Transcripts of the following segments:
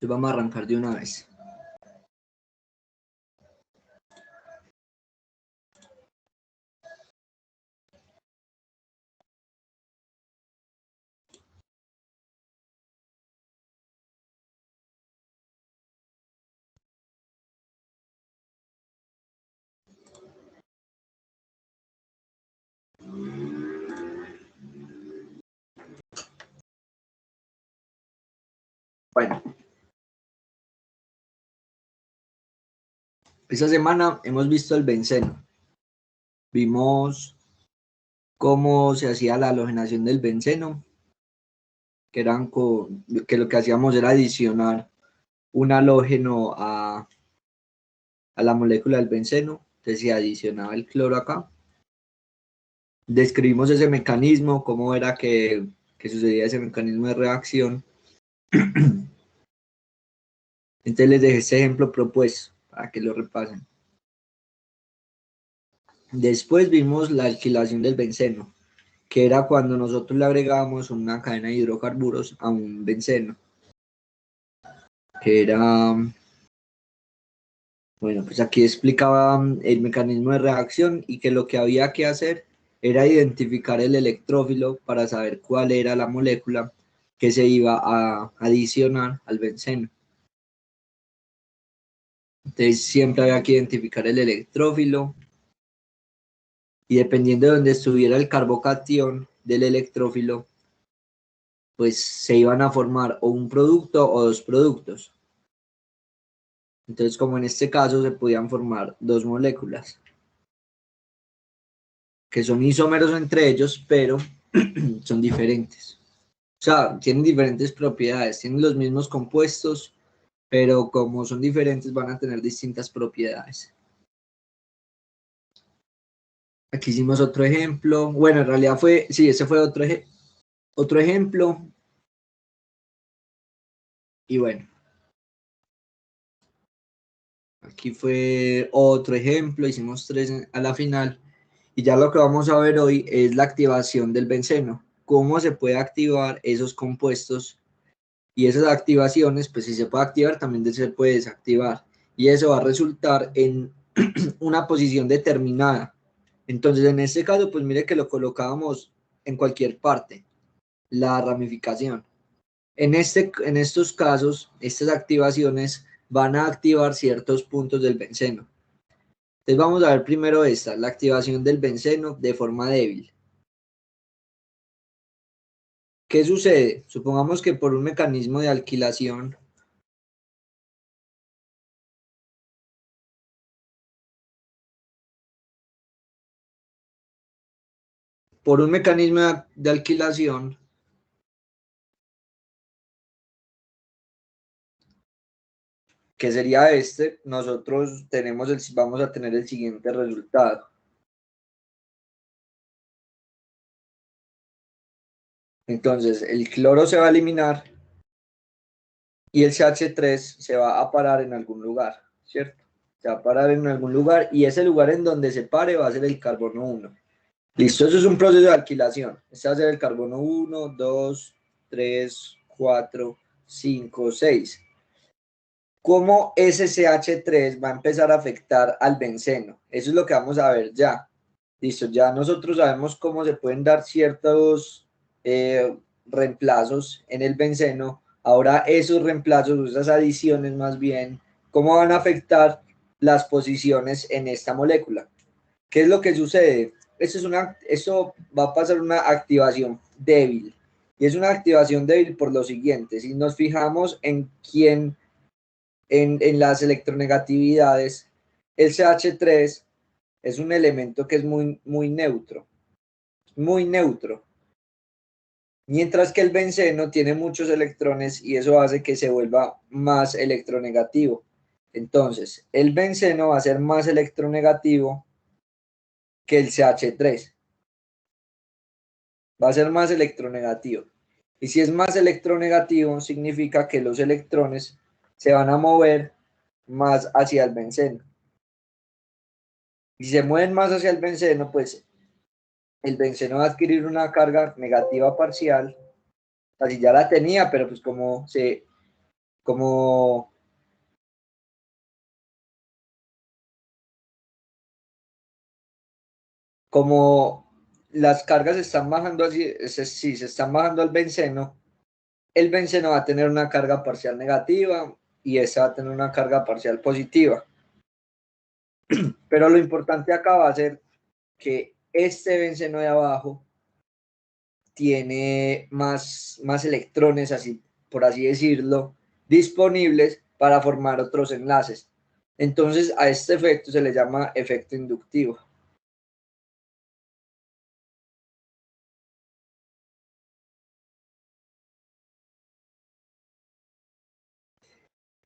Entonces vamos a arrancar de una vez. Bueno, esta semana hemos visto el benceno. Vimos cómo se hacía la halogenación del benceno, que lo que hacíamos era adicionar un halógeno a la molécula del benceno. Entonces se adicionaba el cloro acá. Describimos ese mecanismo, cómo era que sucedía ese mecanismo de reacción. Entonces les dejé este ejemplo propuesto para que lo repasen. Después vimos la alquilación del benceno, que era cuando nosotros le agregábamos una cadena de hidrocarburos a un benceno, que era, bueno, pues aquí explicaba el mecanismo de reacción y que lo que había que hacer era identificar el electrófilo para saber cuál era la molécula que se iba a adicionar al benceno. Entonces siempre había que identificar el electrófilo y dependiendo de donde estuviera el carbocatión del electrófilo, pues se iban a formar o un producto o dos productos. Entonces, como en este caso, se podían formar dos moléculas que son isómeros entre ellos, pero son diferentes. O sea, tienen diferentes propiedades, tienen los mismos compuestos, pero como son diferentes van a tener distintas propiedades. Aquí hicimos otro ejemplo. Bueno, en realidad ese fue otro ejemplo. Y bueno, aquí fue otro ejemplo, hicimos tres a la final. Y ya lo que vamos a ver hoy es la activación del benceno. Cómo se puede activar esos compuestos y esas activaciones, pues si se puede activar, también se puede desactivar. Y eso va a resultar en una posición determinada. Entonces, en este caso, pues mire que lo colocábamos en cualquier parte, la ramificación. En estos casos, estas activaciones van a activar ciertos puntos del benceno. Entonces vamos a ver primero la activación del benceno de forma débil. ¿Qué sucede? Supongamos que por un mecanismo de alquilación, de alquilación, que sería nosotros vamos a tener el siguiente resultado. Entonces, el cloro se va a eliminar y el CH3 se va a parar en algún lugar, ¿cierto? Se va a parar en algún lugar y ese lugar en donde se pare va a ser el carbono 1. Listo, eso es un proceso de alquilación. Este va a ser el carbono 1, 2, 3, 4, 5, 6. ¿Cómo ese CH3 va a empezar a afectar al benceno? Eso es lo que vamos a ver ya. Listo, ya nosotros sabemos cómo se pueden dar ciertos reemplazos en el benceno. Ahora esos reemplazos, esas adiciones más bien, ¿cómo van a afectar las posiciones en esta molécula? ¿Qué es lo que sucede? Esto va a pasar una activación débil. Y es una activación débil por lo siguiente. Si nos fijamos en las electronegatividades, el CH3 es un elemento que es muy neutro. Muy neutro. Mientras que el benceno tiene muchos electrones y eso hace que se vuelva más electronegativo. Entonces, el benceno va a ser más electronegativo que el CH3. Va a ser más electronegativo. Y si es más electronegativo, significa que los electrones se van a mover más hacia el benceno. Y si se mueven más hacia el benceno, pues el benceno va a adquirir una carga negativa parcial. Así ya la tenía, pero pues como como, como las cargas están bajando así, si se están bajando al benceno, el benceno va a tener una carga parcial negativa y esa va a tener una carga parcial positiva. Pero lo importante acá va a ser que este benceno de abajo tiene más electrones, así, por así decirlo, disponibles para formar otros enlaces. Entonces, a este efecto se le llama efecto inductivo.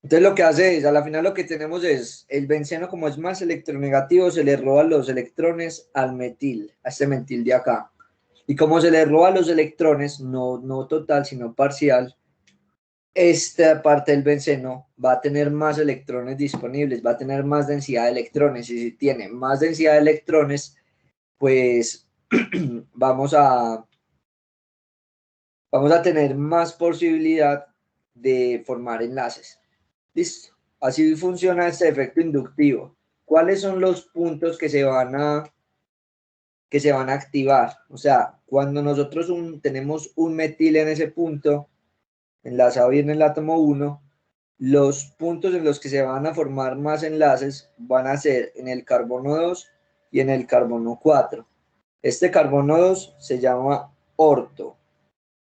Entonces, lo que hace es, a la final lo que tenemos es, el benceno como es más electronegativo, se le roba los electrones al metil, a este metil de acá. Y como se le roba los electrones, no total, sino parcial, esta parte del benceno va a tener más electrones disponibles, va a tener más densidad de electrones, y si tiene más densidad de electrones, pues vamos a, vamos a tener más posibilidad de formar enlaces. Listo. Así funciona este efecto inductivo. ¿Cuáles son los puntos que se van a activar? O sea, cuando nosotros tenemos un metil en ese punto, enlazado bien en el átomo 1, los puntos en los que se van a formar más enlaces van a ser en el carbono 2 y en el carbono 4. Este carbono 2 se llama orto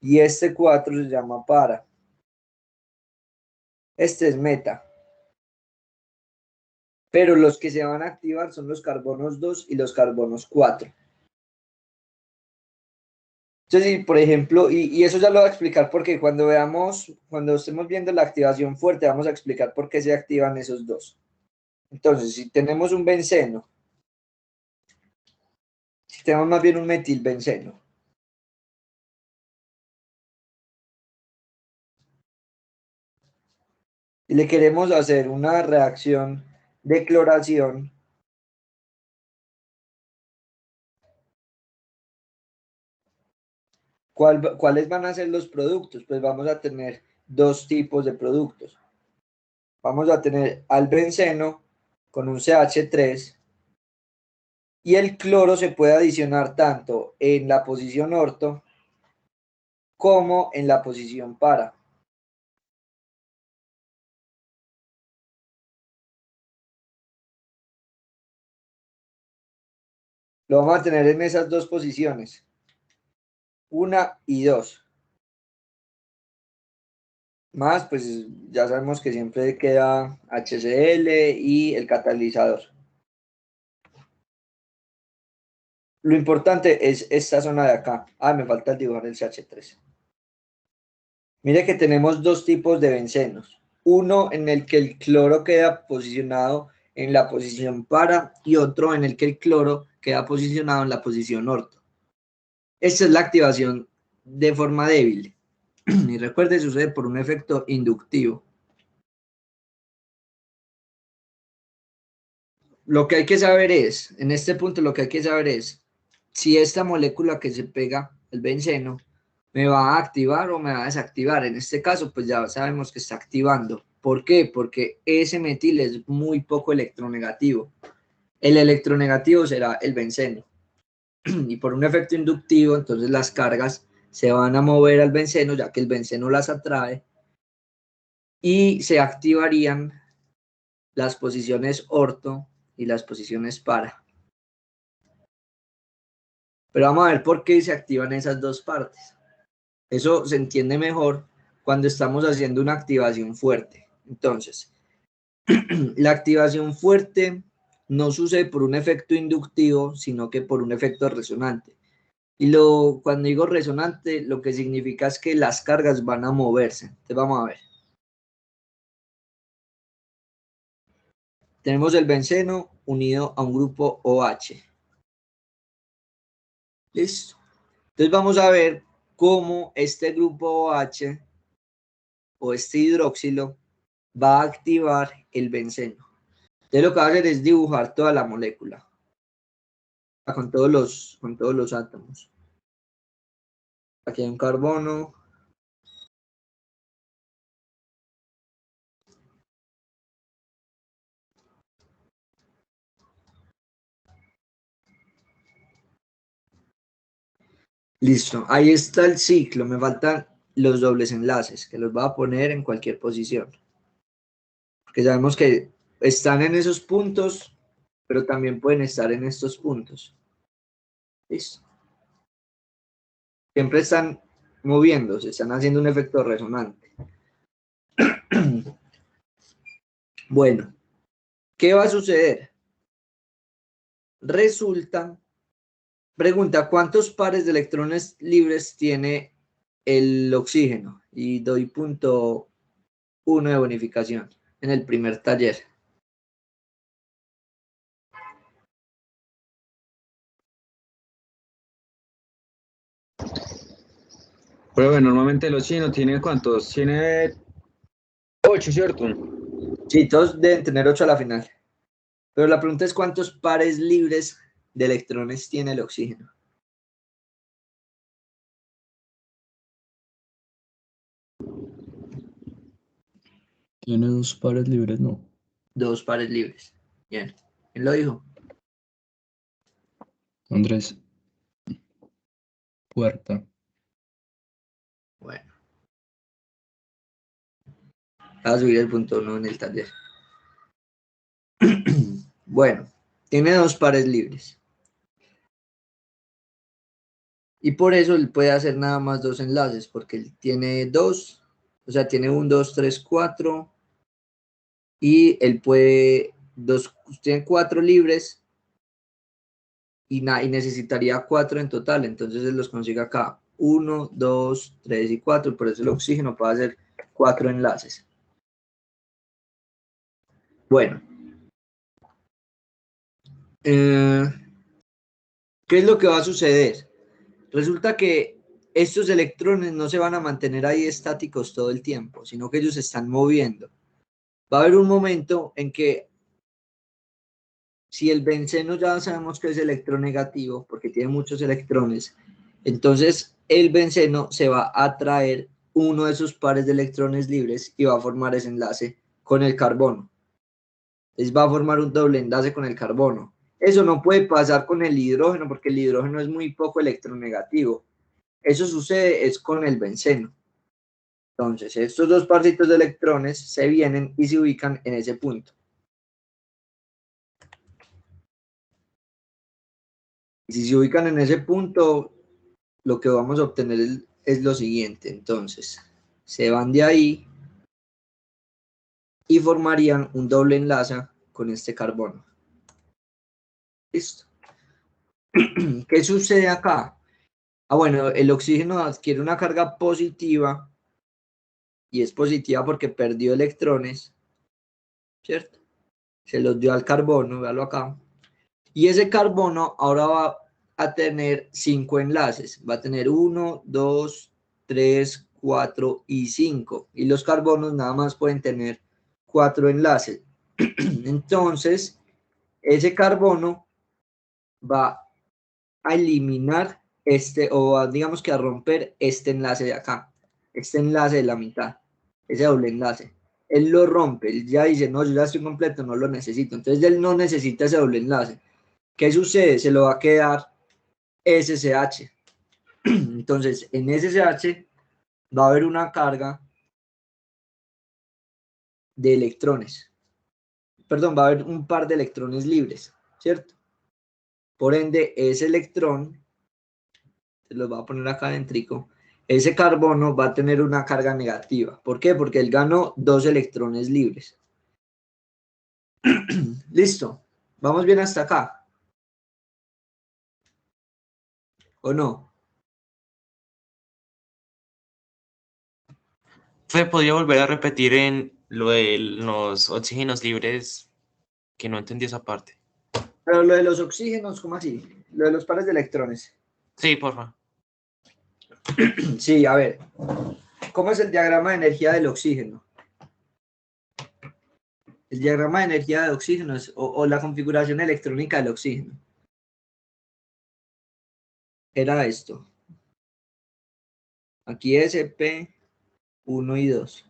y este 4 se llama para. Este es meta. Pero los que se van a activar son los carbonos 2 y los carbonos 4. Entonces, por ejemplo, y eso ya lo voy a explicar porque cuando estemos viendo la activación fuerte, vamos a explicar por qué se activan esos dos. Entonces, si tenemos un benceno, si tenemos más bien un metilbenceno, y le queremos hacer una reacción de cloración, ¿cuáles van a ser los productos? Pues vamos a tener dos tipos de productos. Vamos a tener al benceno con un CH3 y el cloro se puede adicionar tanto en la posición orto como en la posición para. Lo vamos a tener en esas dos posiciones, 1 y 2. Más, pues ya sabemos que siempre queda HCl y el catalizador. Lo importante es esta zona de acá. Me falta dibujar el CH3. Mire que tenemos dos tipos de bencenos. Uno en el que el cloro queda posicionado en la posición para y otro en el que el cloro queda posicionado en la posición orto. Esta es la activación de forma débil. Y recuerde, sucede por un efecto inductivo. Lo que hay que saber es, en este punto lo que hay que saber es si esta molécula que se pega, el benceno, me va a activar o me va a desactivar. En este caso, pues ya sabemos que está activando. ¿Por qué? Porque ese metil es muy poco electronegativo. El electronegativo será el benceno. Y por un efecto inductivo, entonces las cargas se van a mover al benceno, ya que el benceno las atrae, y se activarían las posiciones orto y las posiciones para. Pero vamos a ver por qué se activan esas dos partes. Eso se entiende mejor cuando estamos haciendo una activación fuerte. Entonces, la activación fuerte no sucede por un efecto inductivo, sino que por un efecto resonante. Y cuando digo resonante, lo que significa es que las cargas van a moverse. Entonces vamos a ver. Tenemos el benceno unido a un grupo OH. ¿Listo? Entonces vamos a ver cómo este grupo OH o este hidróxilo va a activar el benceno. Entonces lo que va a hacer es dibujar toda la molécula con todos los átomos. Aquí hay un carbono, Listo, ahí está el ciclo, me faltan los dobles enlaces, que los voy a poner en cualquier posición. Porque sabemos que están en esos puntos, pero también pueden estar en estos puntos. Listo. Siempre están moviéndose, están haciendo un efecto resonante. Bueno, ¿qué va a suceder? Resulta, pregunta, ¿cuántos pares de electrones libres tiene el oxígeno? Y doy punto 1 de bonificación en el primer taller. Pero bueno, normalmente los chinos tienen ¿cuántos? Tiene 8, ¿cierto? Sí, todos deben tener 8 a la final. Pero la pregunta es ¿cuántos pares libres de electrones tiene el oxígeno? Tiene 2 pares libres, no. 2 pares libres. Bien. ¿Quién lo dijo? Andrés. Puerta. Bueno. Voy a subir el punto 1 en el taller. Bueno, tiene 2 pares libres. Y por eso él puede hacer nada más 2 enlaces, porque él tiene 2, o sea, tiene 1, 2, 3, 4, y él puede, tiene 4 libres, y necesitaría 4 en total, entonces él los consigue acá, 1, 2, 3 y 4, por eso el oxígeno puede hacer 4 enlaces. Bueno, ¿qué es lo que va a suceder? Resulta que estos electrones no se van a mantener ahí estáticos todo el tiempo, sino que ellos se están moviendo. Va a haber un momento en que si el benceno ya sabemos que es electronegativo, porque tiene muchos electrones, entonces el benceno se va a atraer uno de sus pares de electrones libres y va a formar ese enlace con el carbono. Entonces va a formar un doble enlace con el carbono. Eso no puede pasar con el hidrógeno, porque el hidrógeno es muy poco electronegativo. Eso sucede es con el benceno. Entonces, estos 2 parcitos de electrones se vienen y se ubican en ese punto. Y si se ubican en ese punto, lo que vamos a obtener es lo siguiente. Entonces, se van de ahí y formarían un doble enlace con este carbono. Listo. ¿Qué sucede acá? Ah, bueno, el oxígeno adquiere una carga positiva y es positiva porque perdió electrones, ¿cierto? Se los dio al carbono, véalo acá. Y ese carbono ahora va a tener 5 enlaces. Va a tener 1, 2, 3, 4 y 5. Y los carbonos nada más pueden tener 4 enlaces. Entonces, ese carbono va a eliminar digamos que a romper este enlace de acá. Este enlace de la mitad. Ese doble enlace. Él lo rompe. Él ya dice, no, yo ya estoy completo, no lo necesito. Entonces, él no necesita ese doble enlace. ¿Qué sucede? Se lo va a quedar SSH. Entonces, en SSH va a haber una carga de electrones. Perdón, va a haber un par de electrones libres, ¿cierto? Por ende, ese electrón, se los voy a poner acá adentro, ese carbono va a tener una carga negativa. ¿Por qué? Porque él ganó 2 electrones libres. Listo. ¿Vamos bien hasta acá? ¿O no? ¿Fue podría volver a repetir en lo de los oxígenos libres? Que no entendí esa parte. Pero lo de los oxígenos, ¿cómo así? Lo de los pares de electrones. Sí, porfa. Sí, a ver. ¿Cómo es el diagrama de energía del oxígeno? El diagrama de energía de oxígeno o la configuración electrónica del oxígeno. Era esto. Aquí SP 1 y 2.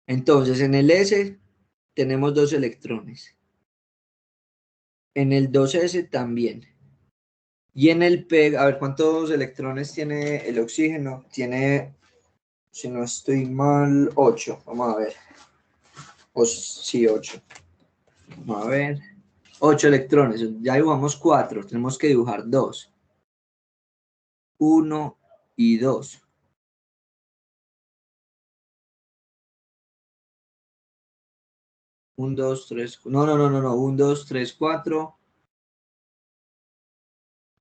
Entonces, en el S tenemos 2 electrones. En el 2S también. Y en el PEG, a ver cuántos electrones tiene el oxígeno. Tiene, si no estoy mal, 8. Vamos a ver. Sí, 8. Vamos a ver. 8 electrones. Ya dibujamos 4. Tenemos que dibujar 2. 1 y 2. Un, 2, 3. No. 1, 2, 3, 4.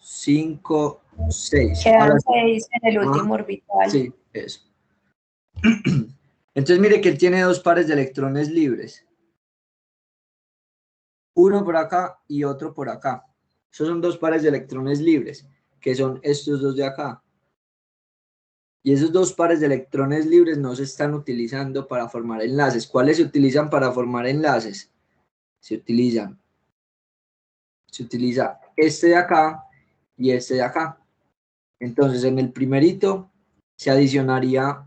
5, 6. Quedan 6 en el último Ajá. orbital. Sí, eso. Entonces mire que él tiene 2 pares de electrones libres. Uno por acá y otro por acá. Esos son 2 pares de electrones libres, que son estos dos de acá. Y esos 2 pares de electrones libres no se están utilizando para formar enlaces. ¿Cuáles se utilizan para formar enlaces? Se utiliza este de acá y este de acá. Entonces en el primerito se adicionaría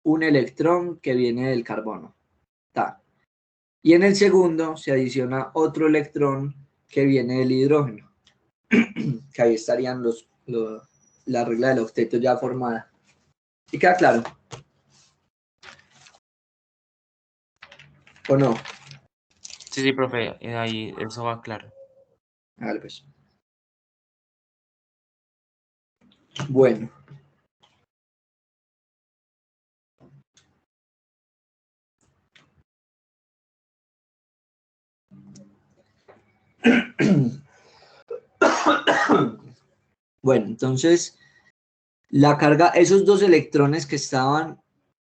un electrón que viene del carbono. Ta. Y en el segundo se adiciona otro electrón que viene del hidrógeno. Que ahí estarían la regla del octeto ya formada. ¿Sí queda claro? ¿O no? Sí, profe, ahí eso va claro. Vale, pues. Bueno. Bueno, entonces la carga, esos 2 electrones que estaban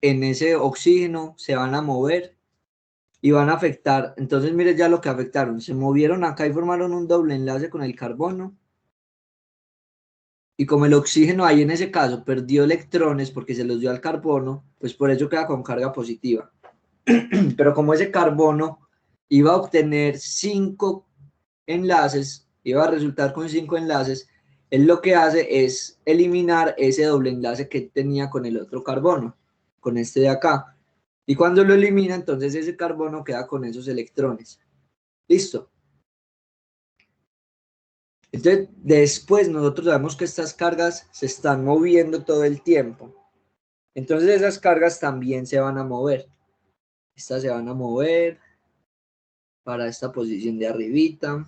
en ese oxígeno se van a mover y van a afectar. Entonces mire ya lo que afectaron. Se movieron acá y formaron un doble enlace con el carbono. Y como el oxígeno ahí en ese caso perdió electrones porque se los dio al carbono, pues por eso queda con carga positiva. Pero como ese carbono iba a obtener 5 enlaces, iba a resultar con 5 enlaces, él lo que hace es eliminar ese doble enlace que tenía con el otro carbono, con este de acá. Y cuando lo elimina, entonces ese carbono queda con esos electrones. ¿Listo? Entonces, después nosotros sabemos que estas cargas se están moviendo todo el tiempo. Entonces esas cargas también se van a mover. Estas se van a mover para esta posición de arribita.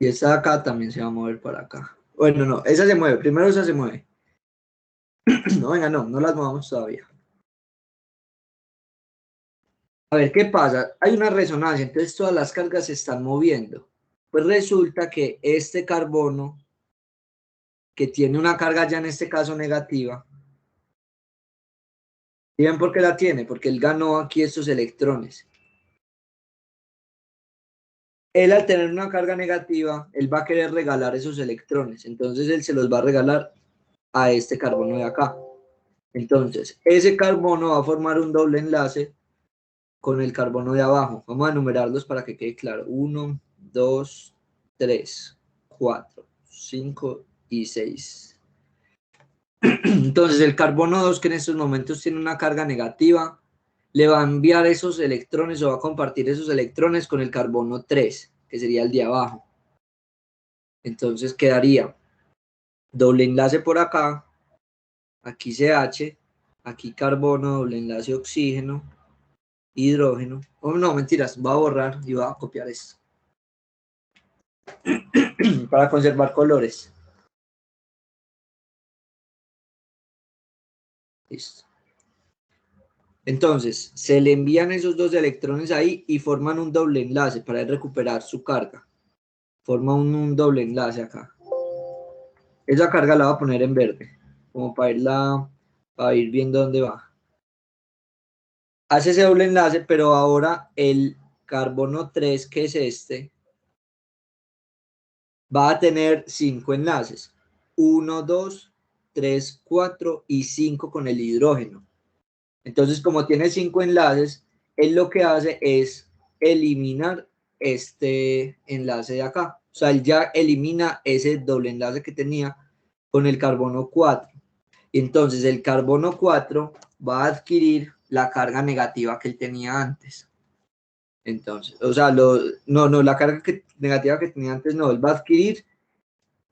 Y esta de acá también se va a mover para acá. Bueno, no, esa se mueve. Primero esa se mueve. No, venga, no las movamos todavía. A ver, ¿qué pasa? Hay una resonancia, entonces todas las cargas se están moviendo. Pues resulta que este carbono, que tiene una carga ya en este caso negativa, ¿y ven por qué la tiene? Porque él ganó aquí estos electrones. Él al tener una carga negativa, él va a querer regalar esos electrones. Entonces él se los va a regalar a este carbono de acá. Entonces, ese carbono va a formar un doble enlace con el carbono de abajo. Vamos a enumerarlos para que quede claro. 1, 2, 3, 4, 5 y 6. Entonces, el carbono 2, que en estos momentos tiene una carga negativa, le va a enviar esos electrones o va a compartir esos electrones con el carbono 3, que sería el de abajo. Entonces quedaría doble enlace por acá, aquí CH, aquí carbono, doble enlace oxígeno, hidrógeno. Oh, no, mentiras, voy a borrar y voy a copiar esto para conservar colores. Listo. Entonces, se le envían esos 2 electrones ahí y forman un doble enlace para recuperar su carga. Forma un doble enlace acá. Esa carga la voy a poner en verde, como para ir viendo dónde va. Hace ese doble enlace, pero ahora el carbono 3, que es este, va a tener 5 enlaces. 1, 2, 3, 4 y 5 con el hidrógeno. Entonces, como tiene 5 enlaces, él lo que hace es eliminar este enlace de acá. O sea, él ya elimina ese doble enlace que tenía con el carbono 4. Y entonces el carbono 4 va a adquirir la carga negativa que él tenía antes. Entonces, o sea, la carga negativa que tenía antes no, él va a adquirir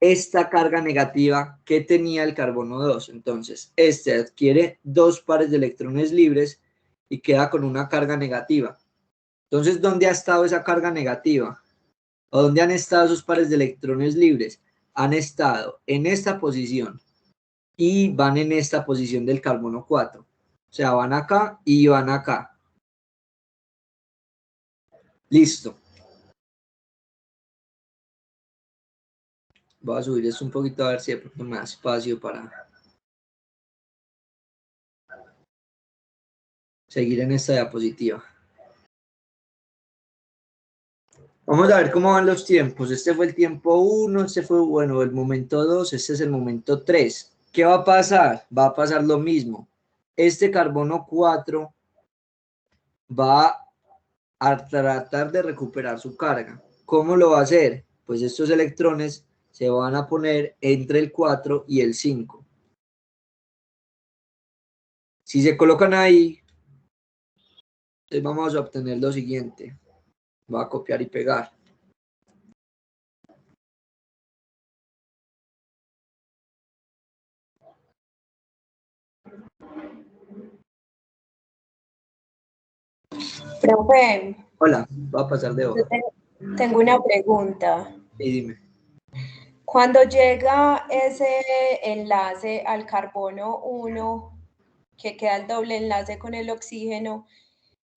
esta carga negativa que tenía el carbono 2. Entonces, este adquiere 2 pares de electrones libres y queda con una carga negativa. Entonces, ¿dónde ha estado esa carga negativa? ¿O dónde han estado esos pares de electrones libres? Han estado en esta posición y van en esta posición del carbono 4. O sea, van acá y van acá. Listo. Voy a subir esto un poquito a ver si de pronto me da espacio para seguir en esta diapositiva. Vamos a ver cómo van los tiempos. Este fue el tiempo 1, este fue, bueno, el momento 2, este es el momento 3. ¿Qué va a pasar? Va a pasar lo mismo. Este carbono 4 va a tratar de recuperar su carga. ¿Cómo lo va a hacer? Pues estos electrones se van a poner entre el 4 y el 5. Si se colocan ahí, entonces vamos a obtener lo siguiente. Voy a copiar y pegar. Profe, Hola, va a pasar de yo hoja. tengo una pregunta. Y dime. Cuando llega ese enlace al carbono 1, que queda el doble enlace con el oxígeno,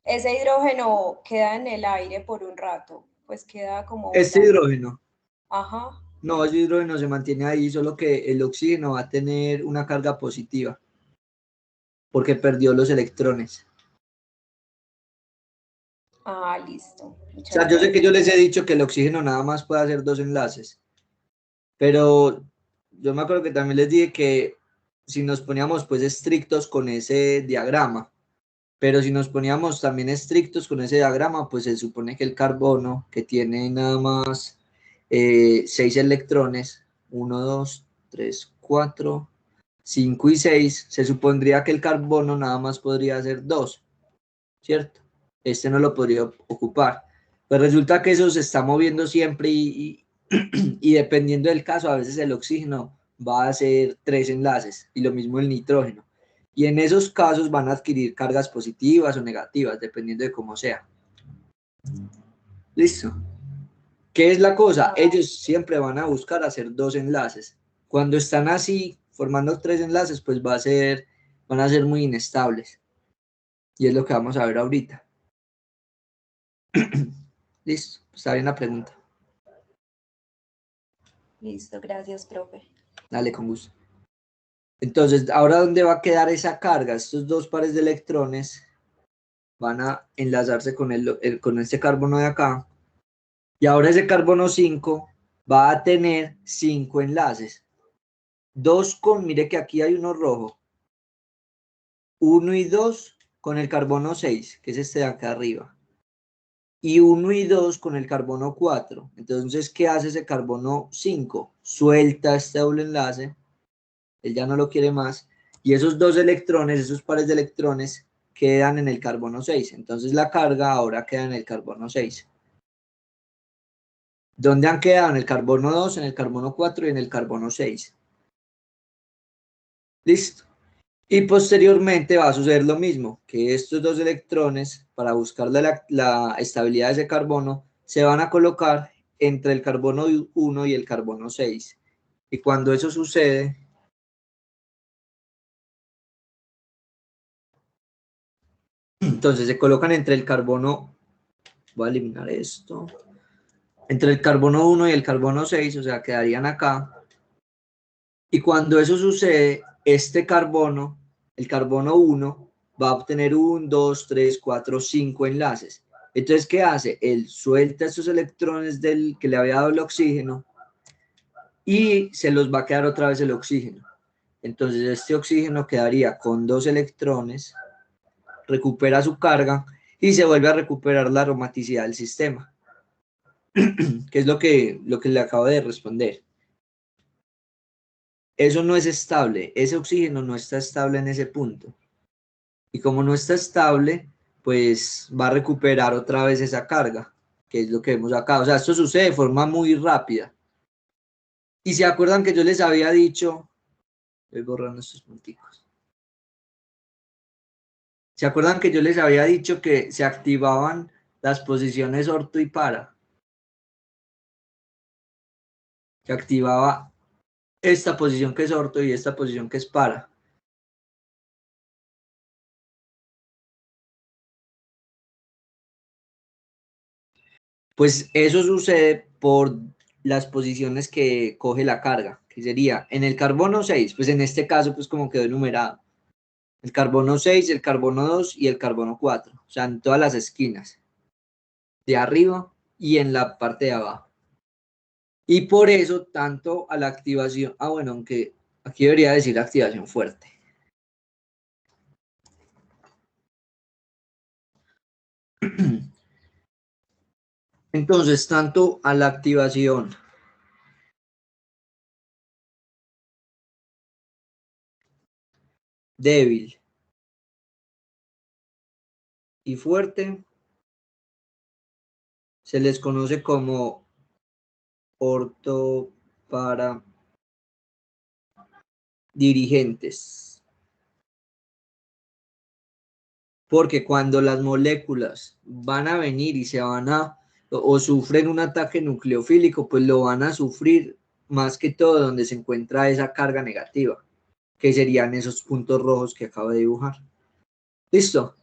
ese hidrógeno queda en el aire por un rato, pues queda como Este botado. hidrógeno. Ajá. No, ese hidrógeno se mantiene ahí, solo que el oxígeno va a tener una carga positiva porque perdió los electrones. Ah, listo. O Muchas sea, yo sé que gracias. yo les he dicho que el oxígeno nada más puede hacer 2 enlaces, pero yo me acuerdo que también les dije que si nos poníamos pues estrictos con ese diagrama, pero si nos poníamos también estrictos con ese diagrama, pues se supone que el carbono, que tiene nada más 6 electrones, 1, 2, 3, 4, 5 y 6, se supondría que el carbono nada más podría ser 2, ¿cierto? Este no lo podría ocupar. Pues resulta que eso se está moviendo siempre y dependiendo del caso, a veces el oxígeno va a hacer 3 enlaces y lo mismo el nitrógeno. Y en esos casos van a adquirir cargas positivas o negativas, dependiendo de cómo sea. Listo. ¿Qué es la cosa? Ellos siempre van a buscar hacer 2 enlaces. Cuando están así, formando 3 enlaces, pues van a ser muy inestables. Y es lo que vamos a ver ahorita. Listo, está bien la pregunta. Listo, gracias, profe. Dale, con gusto. Entonces, ¿ahora dónde va a quedar esa carga? Estos 2 pares de electrones van a enlazarse con este carbono de acá. Y ahora ese carbono 5 va a tener 5 enlaces. 2 con, mire que aquí hay uno rojo. 1 y 2 con el carbono 6, que es este de acá arriba. Y 1 y 2 con el carbono 4. Entonces, ¿qué hace ese carbono 5? Suelta este doble enlace. Él ya no lo quiere más. Y esos 2 electrones, esos pares de electrones, quedan en el carbono 6. Entonces, la carga ahora queda en el carbono 6. ¿Dónde han quedado? En el carbono 2, en el carbono 4 y en el carbono 6. Listo. Y posteriormente va a suceder lo mismo, que estos 2 electrones, para buscar la estabilidad de ese carbono, se van a colocar entre el carbono 1 y el carbono 6. Y cuando eso sucede, entonces se colocan entre el carbono, voy a eliminar esto, entre el carbono 1 y el carbono 6, o sea, quedarían acá. Y cuando eso sucede, este carbono, el carbono 1, va a obtener 1, 2, 3, 4, 5 enlaces. Entonces, ¿qué hace? Él suelta estos electrones del que le había dado el oxígeno y se los va a quedar otra vez el oxígeno. Entonces, este oxígeno quedaría con 2 electrones, recupera su carga y se vuelve a recuperar la aromaticidad del sistema, que es lo que le acabo de responder. Eso no es estable, ese oxígeno no está estable en ese punto. Y como no está estable, pues va a recuperar otra vez esa carga, que es lo que vemos acá. O sea, esto sucede de forma muy rápida. Y se acuerdan que yo les había dicho, voy borrando estos punticos. ¿Se acuerdan que yo les había dicho que se activaban las posiciones orto y para? Se activaba esta posición que es orto y esta posición que es para. Pues eso sucede por las posiciones que coge la carga, que sería en el carbono 6, pues en este caso pues como quedó enumerado. El carbono 6, el carbono 2 y el carbono 4, o sea, en todas las esquinas, de arriba y en la parte de abajo. Y por eso tanto a la activación, bueno, aunque aquí debería decir activación fuerte. Entonces, tanto a la activación débil y fuerte se les conoce como orto para dirigentes. Porque cuando las moléculas van a venir y se van a, o sufren un ataque nucleofílico, pues lo van a sufrir más que todo donde se encuentra esa carga negativa, que serían esos puntos rojos que acabo de dibujar. ¿Listo?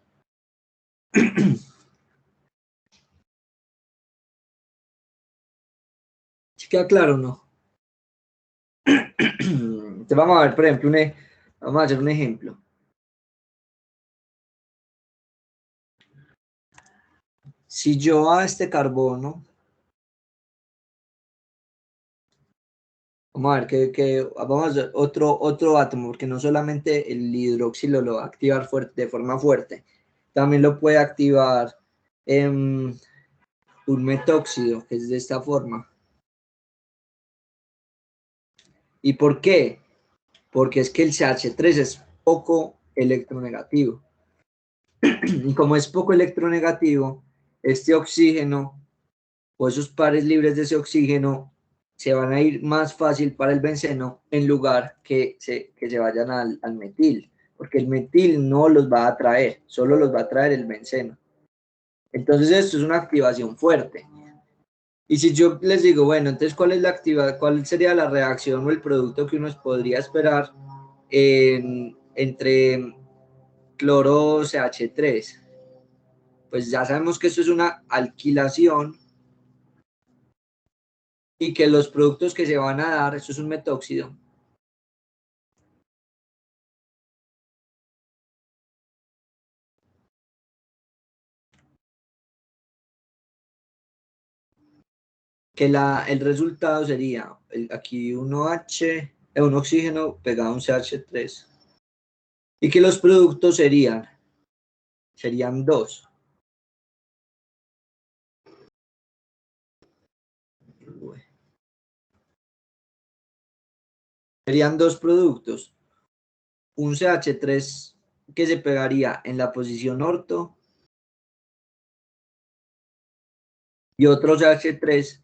¿Sí queda claro o no? Entonces vamos a ver, por ejemplo, vamos a hacer un ejemplo. Si yo a este carbono, vamos a ver vamos a hacer otro átomo, porque no solamente el hidroxilo lo va a activar fuerte, de forma fuerte, también lo puede activar un metóxido, que es de esta forma. ¿Y por qué? Porque es que el CH3 es poco electronegativo. Y como es poco electronegativo, este oxígeno o esos pares libres de ese oxígeno se van a ir más fácil para el benceno en lugar que se vayan al metil, porque el metil no los va a atraer, solo los va a traer el benceno. Entonces esto es una activación fuerte. Y si yo les digo, bueno, entonces ¿cuál sería la reacción o el producto que uno podría esperar entre cloro CH3? Pues ya sabemos que esto es una alquilación y que los productos que se van a dar, esto es un metóxido, que el resultado sería aquí un oxígeno pegado a un CH3 y que los productos serían dos. Serían dos productos, un CH3 que se pegaría en la posición orto y otro CH3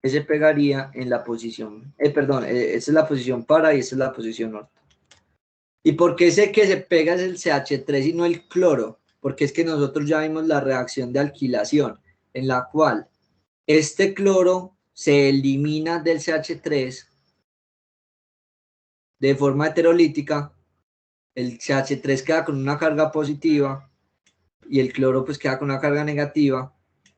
que se pegaría en la posición, esa es la posición para y esa es la posición orto. ¿Y por qué sé que se pega es el CH3 y no el cloro? Porque es que nosotros ya vimos la reacción de alquilación, en la cual este cloro se elimina del CH3 de forma heterolítica, el CH3 queda con una carga positiva y el cloro pues queda con una carga negativa,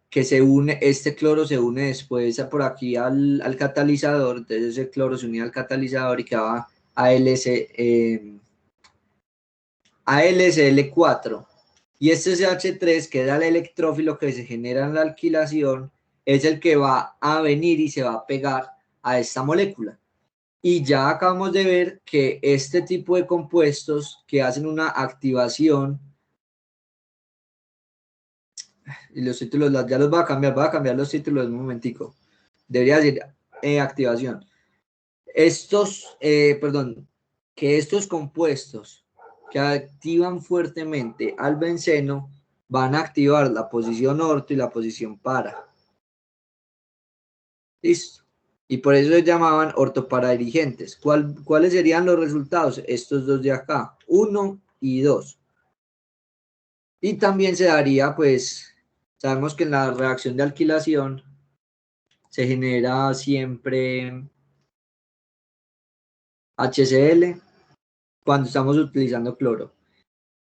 que se une, este cloro se une después por aquí al catalizador, entonces ese cloro se une al catalizador y queda AlSL4. Y este CH3, que es el electrófilo que se genera en la alquilación, es el que va a venir y se va a pegar a esta molécula. Y ya acabamos de ver que este tipo de compuestos que hacen una activación, y los títulos ya los voy a cambiar los títulos en un momentico. Debería decir activación. Que estos compuestos que activan fuertemente al benceno van a activar la posición orto y la posición para. Listo. Y por eso se llamaban ortoparadiligentes. ¿Cuáles serían los resultados? Estos dos de acá, 1 y 2. Y también se daría, pues, sabemos que en la reacción de alquilación se genera siempre HCl cuando estamos utilizando cloro.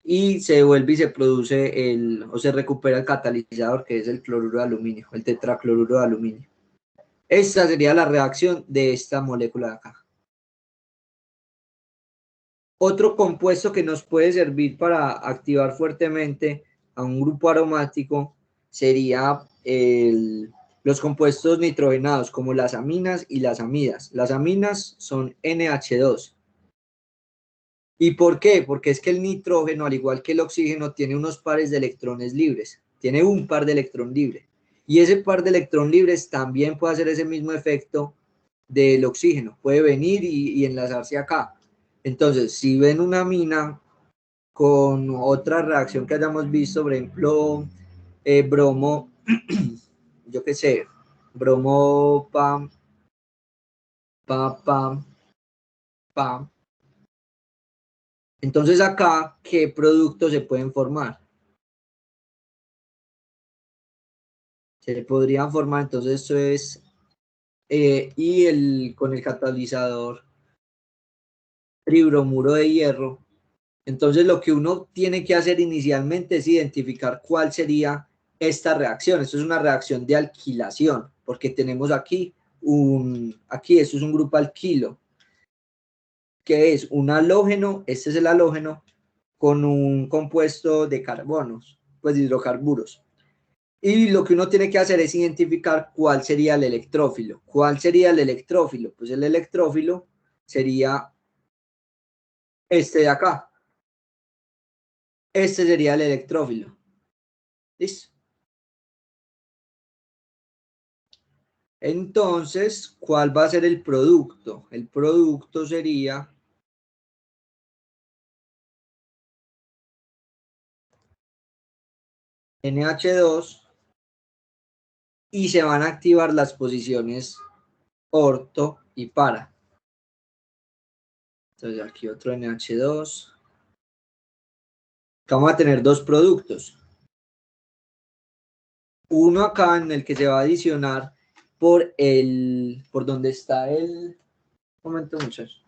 Y se vuelve y se produce o se recupera el catalizador, que es el cloruro de aluminio, el tetracloruro de aluminio. Esta sería la reacción de esta molécula de acá. Otro compuesto que nos puede servir para activar fuertemente a un grupo aromático sería los compuestos nitrogenados, como las aminas y las amidas. Las aminas son NH2. ¿Y por qué? Porque es que el nitrógeno, al igual que el oxígeno, tiene unos pares de electrones libres. Tiene un par de electrón libre. Y ese par de electrón libres también puede hacer ese mismo efecto del oxígeno. Puede venir y enlazarse acá. Entonces, si ven una amina con otra reacción que hayamos visto, por ejemplo, bromo, yo qué sé, bromo, pam, pam, pam. Entonces acá, ¿qué productos se pueden formar? Se podrían formar, entonces esto es, con el catalizador tribromuro de hierro. Entonces lo que uno tiene que hacer inicialmente es identificar cuál sería esta reacción. Esto es una reacción de alquilación, porque tenemos aquí esto es un grupo alquilo, que es un halógeno, este es el halógeno, con un compuesto de carbonos, pues de hidrocarburos. Y lo que uno tiene que hacer es identificar cuál sería el electrófilo. ¿Cuál sería el electrófilo? Pues el electrófilo sería este de acá. Este sería el electrófilo. ¿Listo? Entonces, ¿cuál va a ser el producto? El producto sería NH2 y se van a activar las posiciones orto y para. Entonces aquí otro NH2. Vamos a tener dos productos. Uno acá en el que se va a adicionar por donde está un momento, muchachos.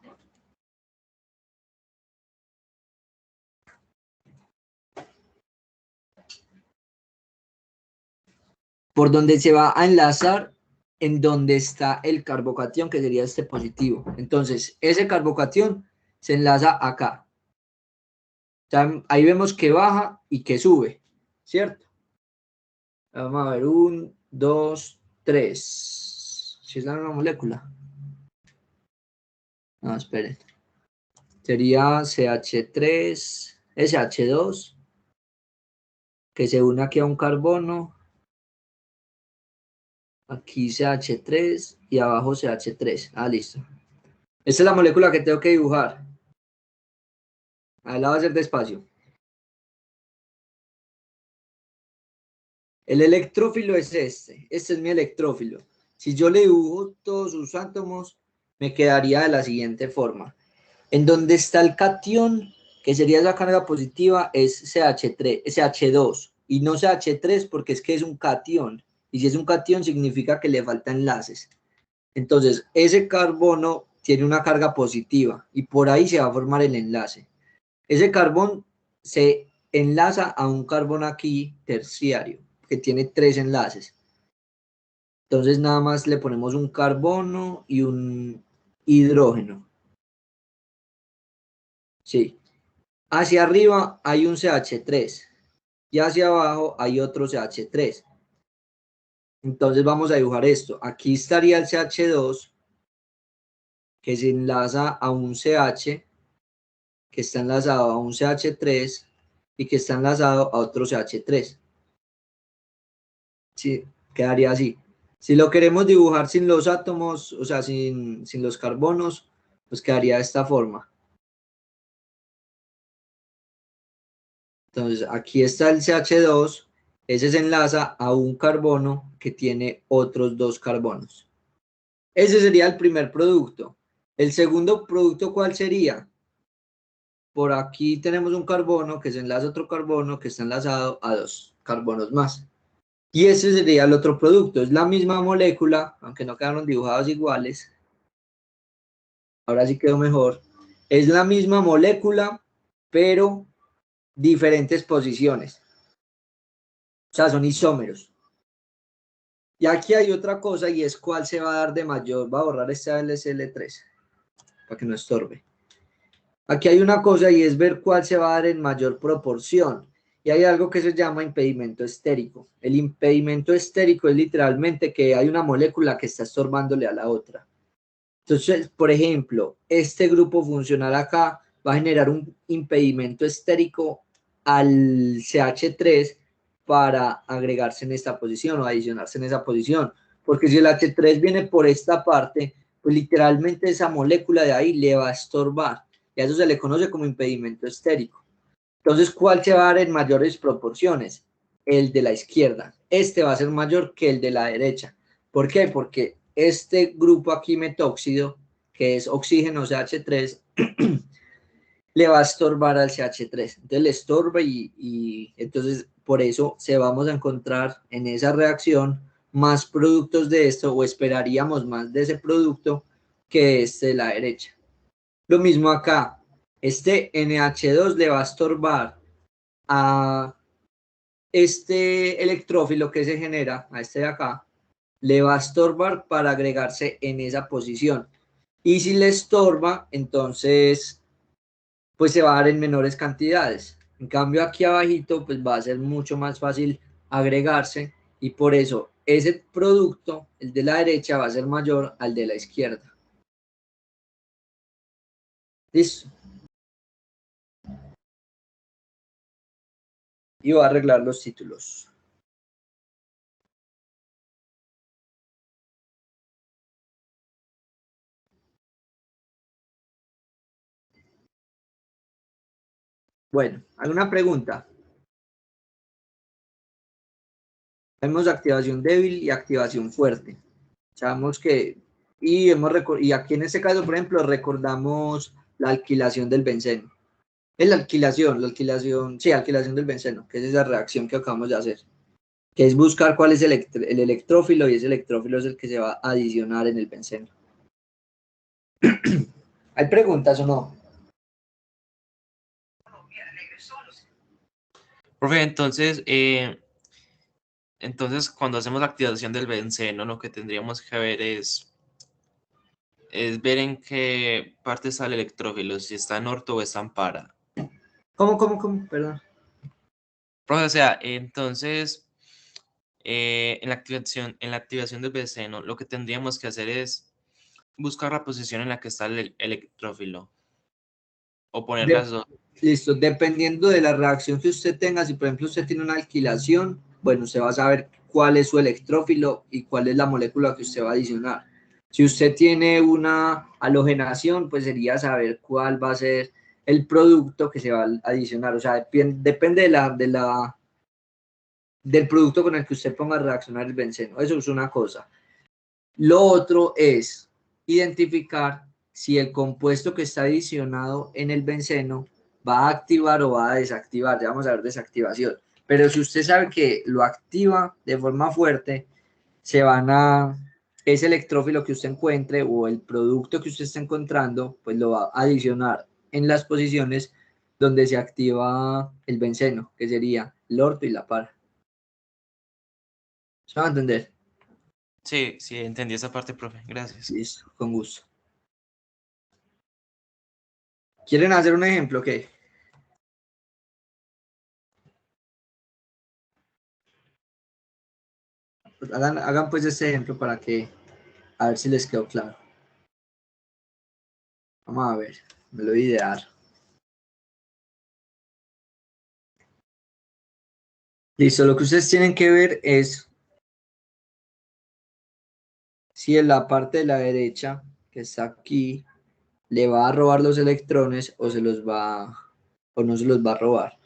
Por donde se va a enlazar en donde está el carbocatión, que sería este positivo. Entonces, ese carbocatión se enlaza acá. Ahí vemos que baja y que sube, ¿cierto? Vamos a ver, 1, 2, 3. Si es la misma molécula. No, esperen. Sería CH3, SH2, que se une aquí a un carbono. Aquí CH3 y abajo CH3. Ah, listo. Esta es la molécula que tengo que dibujar. Ahí la voy a hacer despacio. El electrófilo es este. Este es mi electrófilo. Si yo le dibujo todos sus átomos, me quedaría de la siguiente forma. En donde está el catión, que sería esa carga positiva, es CH3, CH2. Y no CH3 porque es que es un catión. Y si es un catión significa que le faltan enlaces. Entonces, ese carbono tiene una carga positiva y por ahí se va a formar el enlace. Ese carbón se enlaza a un carbón aquí terciario, que tiene 3 enlaces. Entonces, nada más le ponemos un carbono y un hidrógeno. Sí. Hacia arriba hay un CH3 y hacia abajo hay otro CH3. Entonces, vamos a dibujar esto. Aquí estaría el CH2 que se enlaza a un CH, que está enlazado a un CH3 y que está enlazado a otro CH3. Sí, quedaría así. Si lo queremos dibujar sin los átomos, o sea, sin los carbonos, pues quedaría de esta forma. Entonces, aquí está el CH2, ese se enlaza a un carbono que tiene otros 2 carbonos. Ese sería el primer producto. El segundo producto, ¿cuál sería? Por aquí tenemos un carbono que se enlaza a otro carbono que está enlazado a 2 carbonos más. Y ese sería el otro producto. Es la misma molécula, aunque no quedaron dibujados iguales. Ahora sí quedó mejor. Es la misma molécula, pero diferentes posiciones. O sea, son isómeros. Y aquí hay otra cosa y es cuál se va a dar de mayor. Voy a borrar este LSL3 para que no estorbe. Aquí hay una cosa y es ver cuál se va a dar en mayor proporción. Y hay algo que se llama impedimento estérico. El impedimento estérico es literalmente que hay una molécula que está estorbándole a la otra. Entonces, por ejemplo, este grupo funcional acá va a generar un impedimento estérico al CH3 para agregarse en esta posición o adicionarse en esa posición. Porque si el H3 viene por esta parte, pues literalmente esa molécula de ahí le va a estorbar. Y a eso se le conoce como impedimento estérico. Entonces, ¿cuál se va a dar en mayores proporciones? El de la izquierda. Este va a ser mayor que el de la derecha. ¿Por qué? Porque este grupo aquí metóxido, que es oxígeno CH3, le va a estorbar al CH3. Entonces le estorba y entonces por eso se vamos a encontrar en esa reacción más productos de esto o esperaríamos más de ese producto que este de la derecha. Lo mismo acá. Este NH2 le va a estorbar a este electrófilo que se genera, a este de acá, le va a estorbar para agregarse en esa posición. Y si le estorba, entonces, pues se va a dar en menores cantidades. En cambio, aquí abajito, pues va a ser mucho más fácil agregarse y por eso ese producto, el de la derecha, va a ser mayor al de la izquierda. Listo. Y voy a arreglar los títulos. Bueno, ¿alguna pregunta? Tenemos activación débil y activación fuerte. Sabemos que, y aquí en este caso, por ejemplo, recordamos la alquilación del benceno. Es la alquilación, sí, alquilación del benceno, que es esa reacción que acabamos de hacer, que es buscar cuál es el electrófilo y ese electrófilo es el que se va a adicionar en el benceno. ¿Hay preguntas o no? Profe, entonces cuando hacemos la activación del benceno, lo que tendríamos que ver es ver en qué parte está el electrófilo, si está en orto o está en para. ¿Cómo? Perdón. Profe, o sea, entonces en la activación del benceno, lo que tendríamos que hacer es buscar la posición en la que está el electrófilo o poner De- las dos. Listo, dependiendo de la reacción que usted tenga, si por ejemplo usted tiene una alquilación, bueno, usted va a saber cuál es su electrófilo y cuál es la molécula que usted va a adicionar. Si usted tiene una halogenación, pues sería saber cuál va a ser el producto que se va a adicionar. O sea, depende del producto con el que usted ponga a reaccionar el benceno. Eso es una cosa. Lo otro es identificar si el compuesto que está adicionado en el benceno va a activar o va a desactivar. Ya vamos a ver desactivación. Pero si usted sabe que lo activa de forma fuerte, ese electrófilo que usted encuentre o el producto que usted está encontrando, pues lo va a adicionar en las posiciones donde se activa el benceno, que sería el orto y la para. ¿Se va a entender? Sí, sí, entendí esa parte, profe. Gracias. Listo, con gusto. ¿Quieren hacer un ejemplo? ¿Ok? Pues hagan pues este ejemplo para que a ver si les quedó claro. Vamos a ver, me lo voy a idear. Listo, lo que ustedes tienen que ver es si en la parte de la derecha, que está aquí, le va a robar los electrones o no se los va a robar.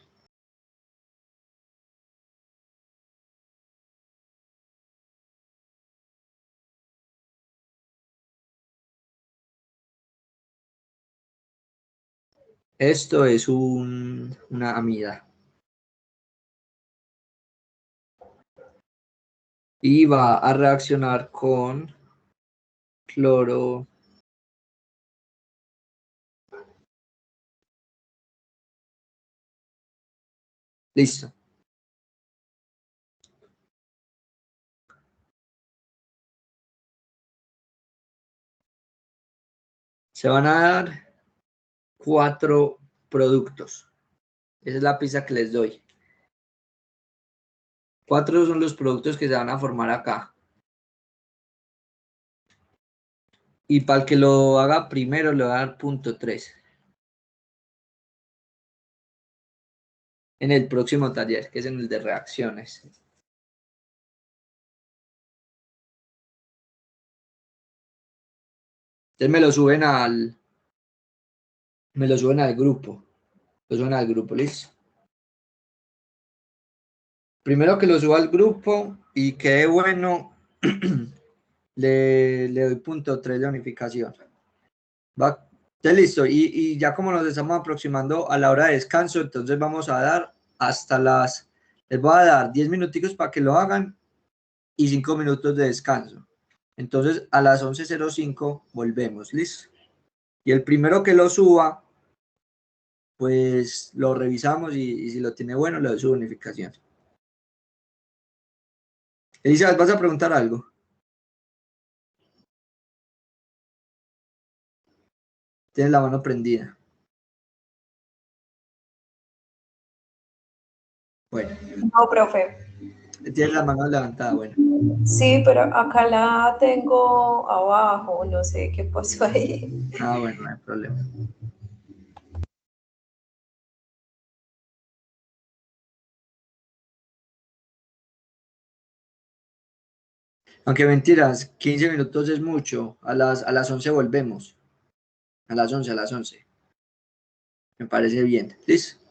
Esto es una amida. Y va a reaccionar con cloro. Listo. Se van a dar 4 productos. Esa es la pista que les doy. 4 son los productos que se van a formar acá. Y para el que lo haga primero le voy a dar 0.3. En el próximo taller, que es en el de reacciones. Entonces me lo suben al grupo. Lo suben al grupo, listo. Primero que lo suba al grupo y quede bueno, le doy 0.3 de unificación. Va, ya listo. Y ya como nos estamos aproximando a la hora de descanso, entonces vamos a dar les voy a dar 10 minuticos para que lo hagan y 5 minutos de descanso. Entonces a las 11:05 volvemos, listo. Y el primero que lo suba, pues lo revisamos y si lo tiene bueno, le doy su bonificación. Elizabeth, ¿vas a preguntar algo? Tienes la mano prendida. Bueno, No, profe. tienes la mano levantada, bueno. Sí, pero acá la tengo abajo, no sé qué pasó ahí. Ah, bueno, no hay problema. Aunque mentiras, 15 minutos es mucho. A las 11 volvemos. A las 11. Me parece bien. ¿Listo?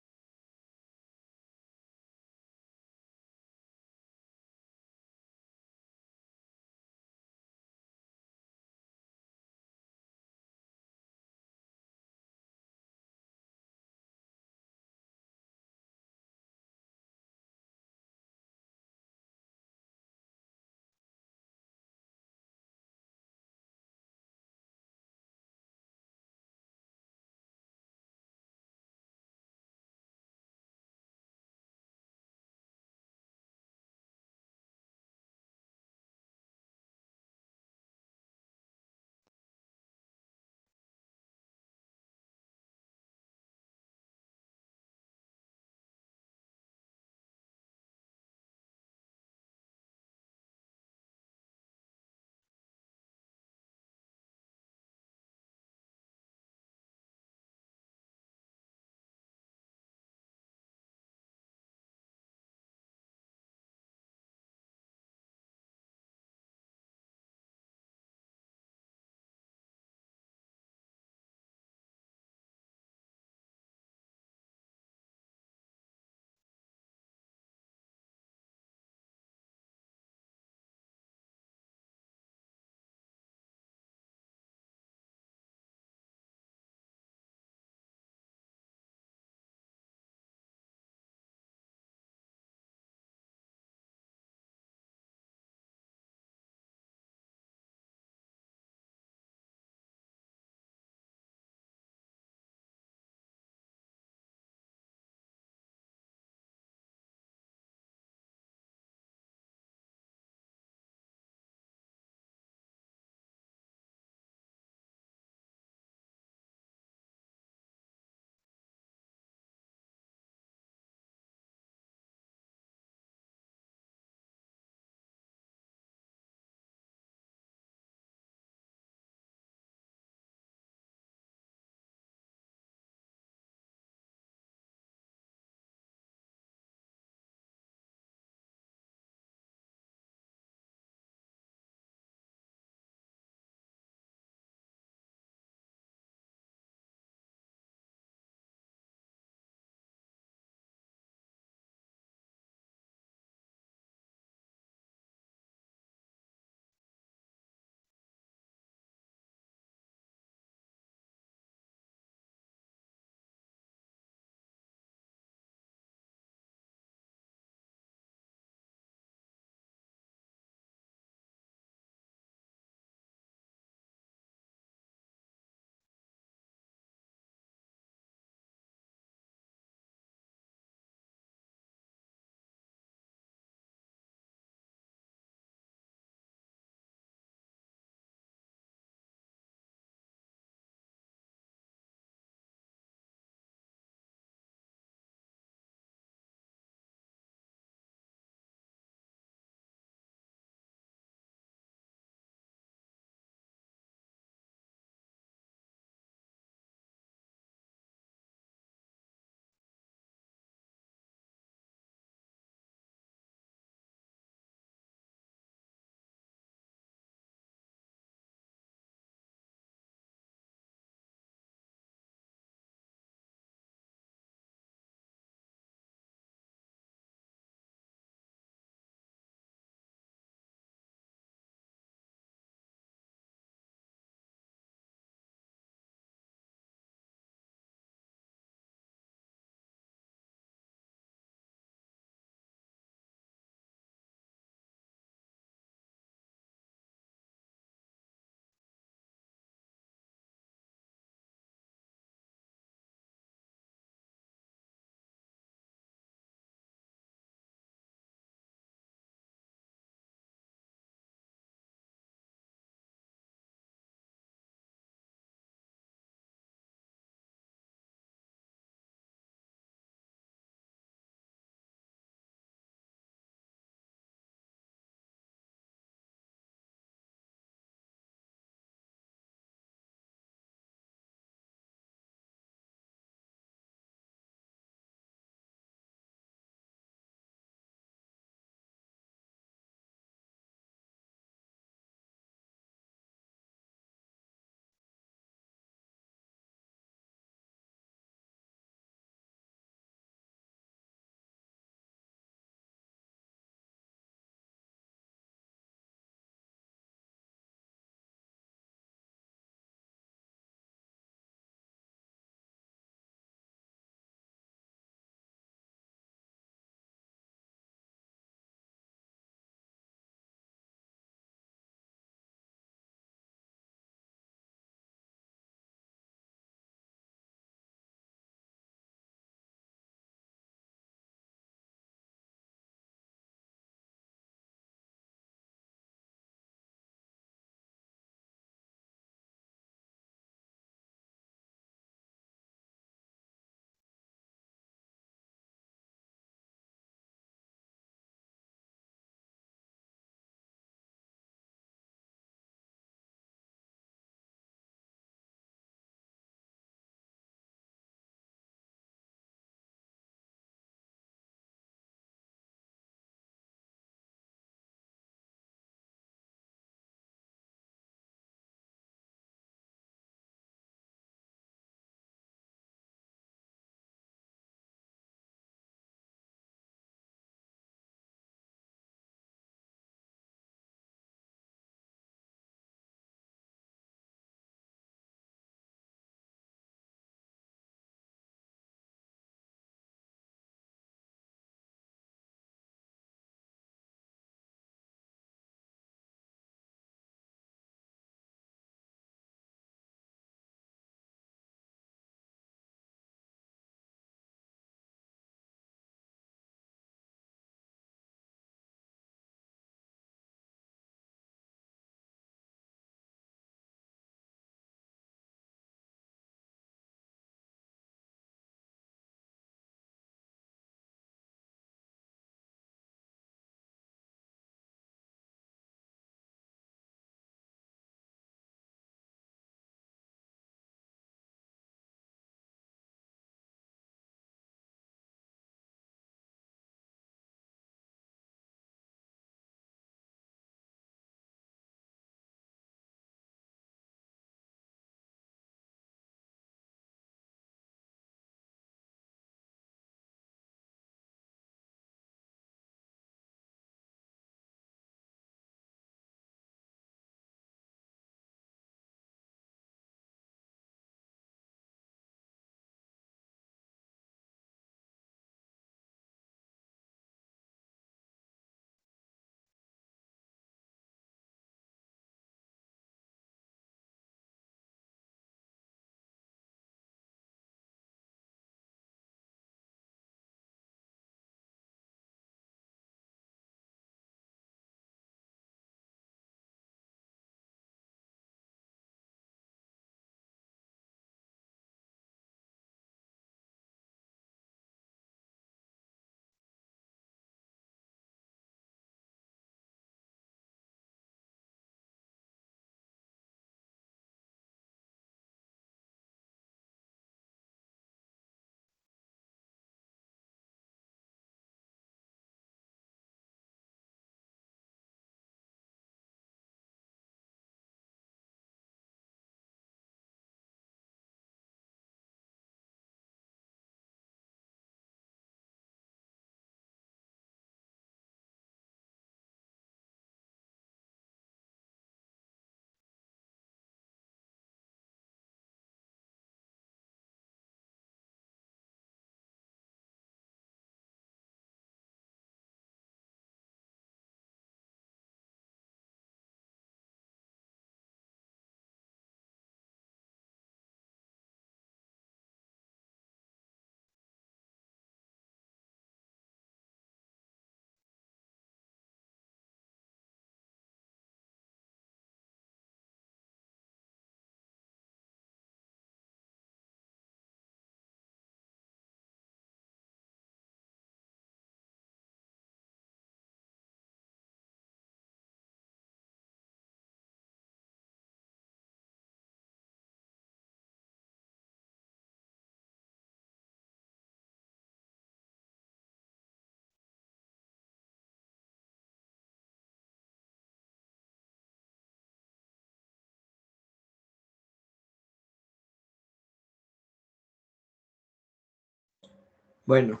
Bueno,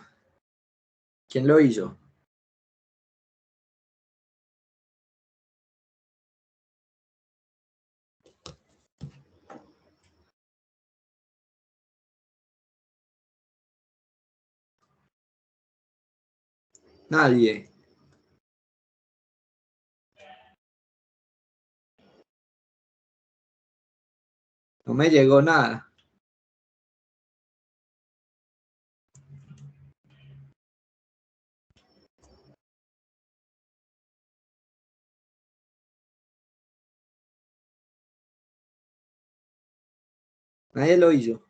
¿quién lo hizo? Nadie. No me llegó nada. Nadie lo hizo.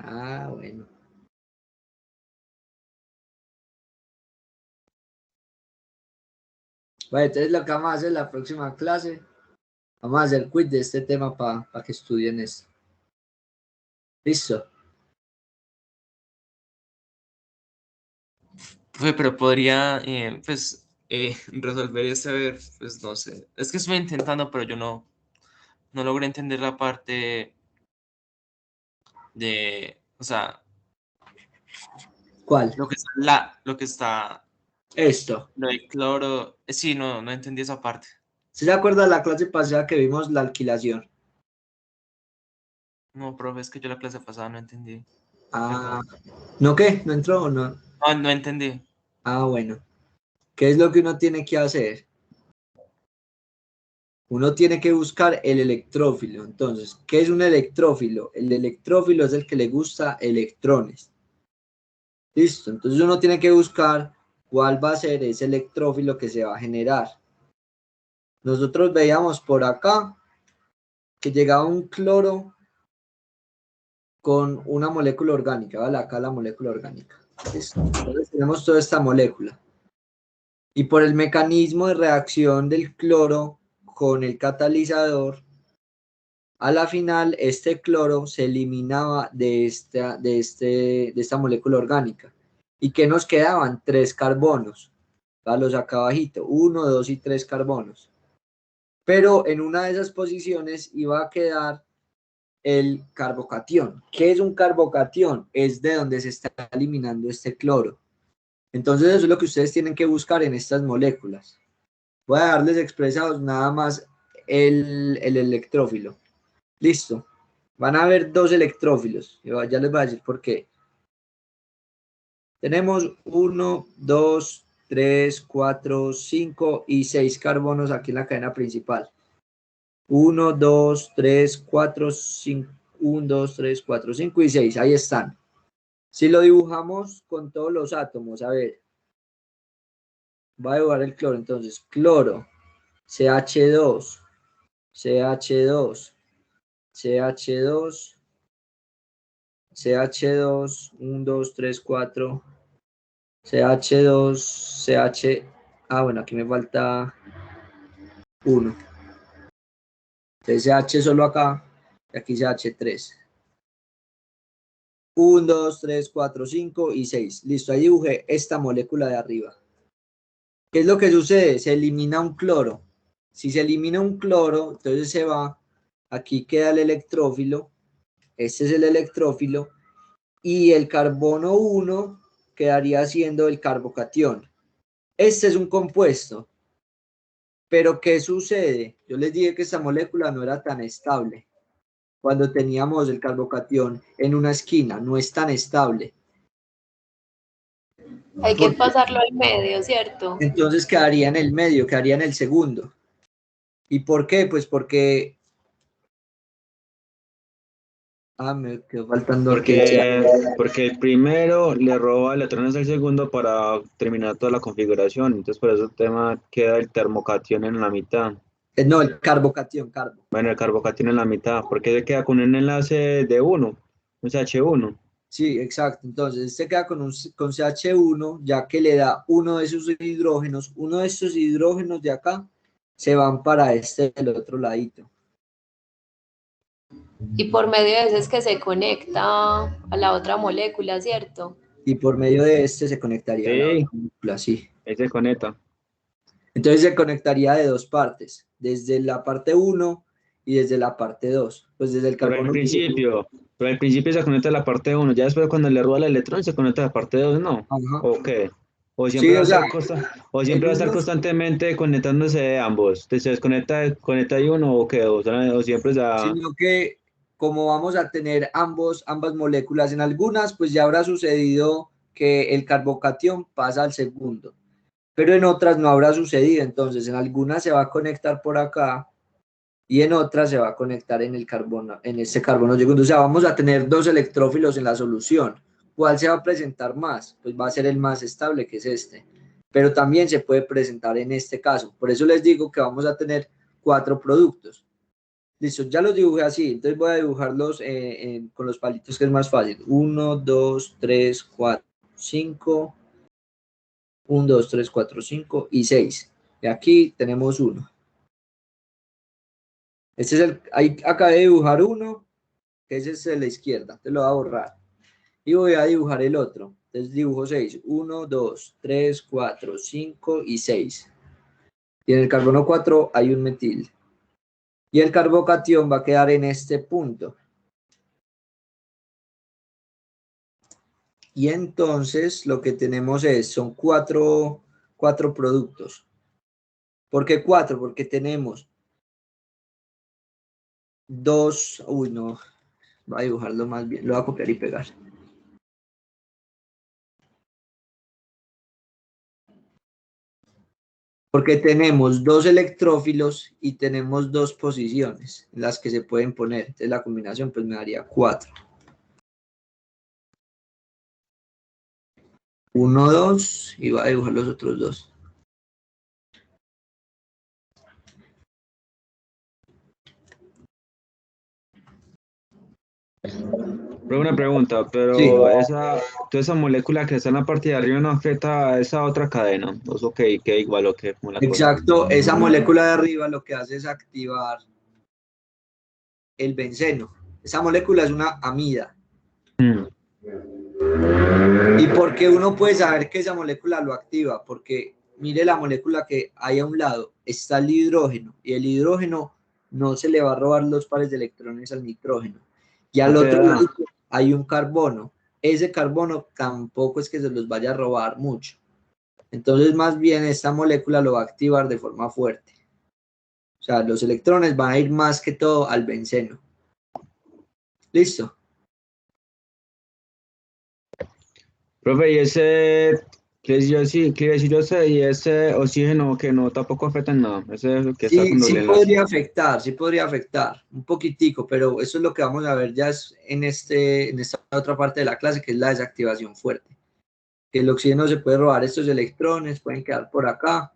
Ah, bueno. Bueno, entonces lo que vamos a hacer en la próxima clase, vamos a hacer quiz de este tema para que estudien esto. ¿Listo? Pero podría, resolver este, a ver, pues no sé. Es que estoy intentando, pero yo no logré entender la parte de, o sea, ¿Cuál? lo que está, Esto. lo del cloro. Sí, no entendí esa parte. ¿Sí se acuerda de la clase pasada que vimos la alquilación? No, profe, es que yo la clase pasada no entendí. Ah, ¿no qué? ¿No entró o no? No entendí. Ah, bueno. ¿Qué es lo que uno tiene que hacer? Uno tiene que buscar el electrófilo. Entonces, ¿qué es un electrófilo? El electrófilo es el que le gusta electrones. Listo. Entonces uno tiene que buscar cuál va a ser ese electrófilo que se va a generar. Nosotros veíamos por acá que llegaba un cloro con una molécula orgánica, ¿vale? Acá la molécula orgánica. Listo. Entonces tenemos toda esta molécula. Y por el mecanismo de reacción del cloro con el catalizador, a la final este cloro se eliminaba de esta molécula orgánica. ¿Y qué nos quedaban? 3 carbonos. Los acá abajito, 1, 2 y 3 carbonos. Pero en una de esas posiciones iba a quedar el carbocatión. ¿Qué es un carbocatión? Es de donde se está eliminando este cloro. Entonces eso es lo que ustedes tienen que buscar en estas moléculas. Voy a darles expresados nada más el electrófilo. Listo. Van a haber 2 electrófilos. Ya les voy a decir por qué. Tenemos 1, 2, 3, 4, 5 y 6 carbonos aquí en la cadena principal. 1, 2, 3, 4, 5, 1, 2, 3, 4, 5 y 6. Ahí están. Si lo dibujamos con todos los átomos, a ver, va a dibujar el cloro. Entonces, cloro, CH2, CH2, CH2, CH2, 1, 2, 3, 4, CH2, CH, bueno, aquí me falta 1. Entonces CH solo acá, y aquí CH3. 1, 2, 3, 4, 5 y 6. Listo, ahí dibujé esta molécula de arriba. ¿Qué es lo que sucede? Se elimina un cloro. Si se elimina un cloro, entonces se va, aquí queda el electrófilo, este es el electrófilo, y el carbono 1 quedaría siendo el carbocatión. Este es un compuesto, pero ¿qué sucede? Yo les dije que esta molécula no era tan estable. Cuando teníamos el carbocatión en una esquina, no es tan estable. Hay que pasarlo al medio, ¿cierto? Entonces quedaría en el medio, quedaría en el segundo. ¿Y por qué? Pues porque... me quedó faltando aquí. Porque el primero le roba electrones al segundo para terminar toda la configuración. Entonces, por eso el tema queda el termocatión en la mitad. No, el carbocatión, carbo. Bueno, el carbocatión en la mitad, porque se queda con un enlace de 1, un CH1. Sí, exacto. Entonces, este queda con CH1, ya que le da uno de sus hidrógenos. Uno de estos hidrógenos de acá se van para el otro ladito. Y por medio de eso es que se conecta a la otra molécula, ¿cierto? Y por medio de este se conectaría a la Sí, otra molécula, sí. ahí se conecta. Entonces se conectaría de 2 partes, desde la parte 1 y desde la parte 2. pues desde el Pero carbono. al principio se conecta a la parte 1, ya después cuando le roba el electrón se conecta a la parte 2, ¿no? Ajá. ¿O qué? O Sí, o sea, siempre va a el estar uno, constantemente conectándose de ambos. Se conecta ahí uno o qué, o siempre ya. sino que como vamos a tener ambas moléculas en algunas, pues ya habrá sucedido que el carbocatión pasa al segundo, pero en otras no habrá sucedido. Entonces, en algunas se va a conectar por acá y en otras se va a conectar en el carbono, en este carbono segundo. O sea, vamos a tener dos electrófilos en la solución. ¿Cuál se va a presentar más? Pues va a ser el más estable, que es este. Pero también se puede presentar en este caso. Por eso les digo que vamos a tener 4 productos. Listo, ya los dibujé así, entonces voy a dibujarlos con los palitos, que es más fácil. 1, 2, 3, 4, 5. 1, 2, 3, 4, 5 y 6. Y aquí tenemos uno. Este es ahí acabé de dibujar uno, que ese es el de la izquierda, te lo voy a borrar. Y voy a dibujar el otro. Entonces dibujo 6. 1, 2, 3, 4, 5 y 6. Y en el carbono 4 hay un metil. Y el carbocatión va a quedar en este punto. Y entonces lo que tenemos son cuatro productos. ¿Por qué 4? Porque tenemos dos. Uy, no. Voy a dibujarlo más bien. Lo voy a copiar y pegar. Porque tenemos 2 electrófilos y tenemos 2 posiciones en las que se pueden poner. Entonces la combinación pues me daría 4. 1, 2 y voy a dibujar los otros 2. Pero una pregunta, Sí, pero toda esa molécula que está en la parte de arriba no afecta a esa otra cadena. ¿O eso queda igual o qué? Como la cosa. exacto. Esa molécula de arriba lo que hace es activar el benceno. Esa molécula es una amida. Mm. ¿Y por qué uno puede saber que esa molécula lo activa? Porque mire la molécula que hay a un lado, está el hidrógeno, y el hidrógeno no se le va a robar los pares de electrones al nitrógeno. Y al No te otro da. lado hay un carbono. Ese carbono tampoco es que se los vaya a robar mucho. Entonces, más bien, esta molécula lo va a activar de forma fuerte. O sea, los electrones van a ir más que todo al benceno. ¿Listo? Profe, y ese, qué decir yo sé, y ese oxígeno que no tampoco afecta en nada, ese que está con Sí, doble enlace. sí podría afectar un poquitico, pero eso es lo que vamos a ver ya en esta otra parte de la clase, que es la desactivación fuerte. Que el oxígeno se puede robar estos electrones, pueden quedar por acá,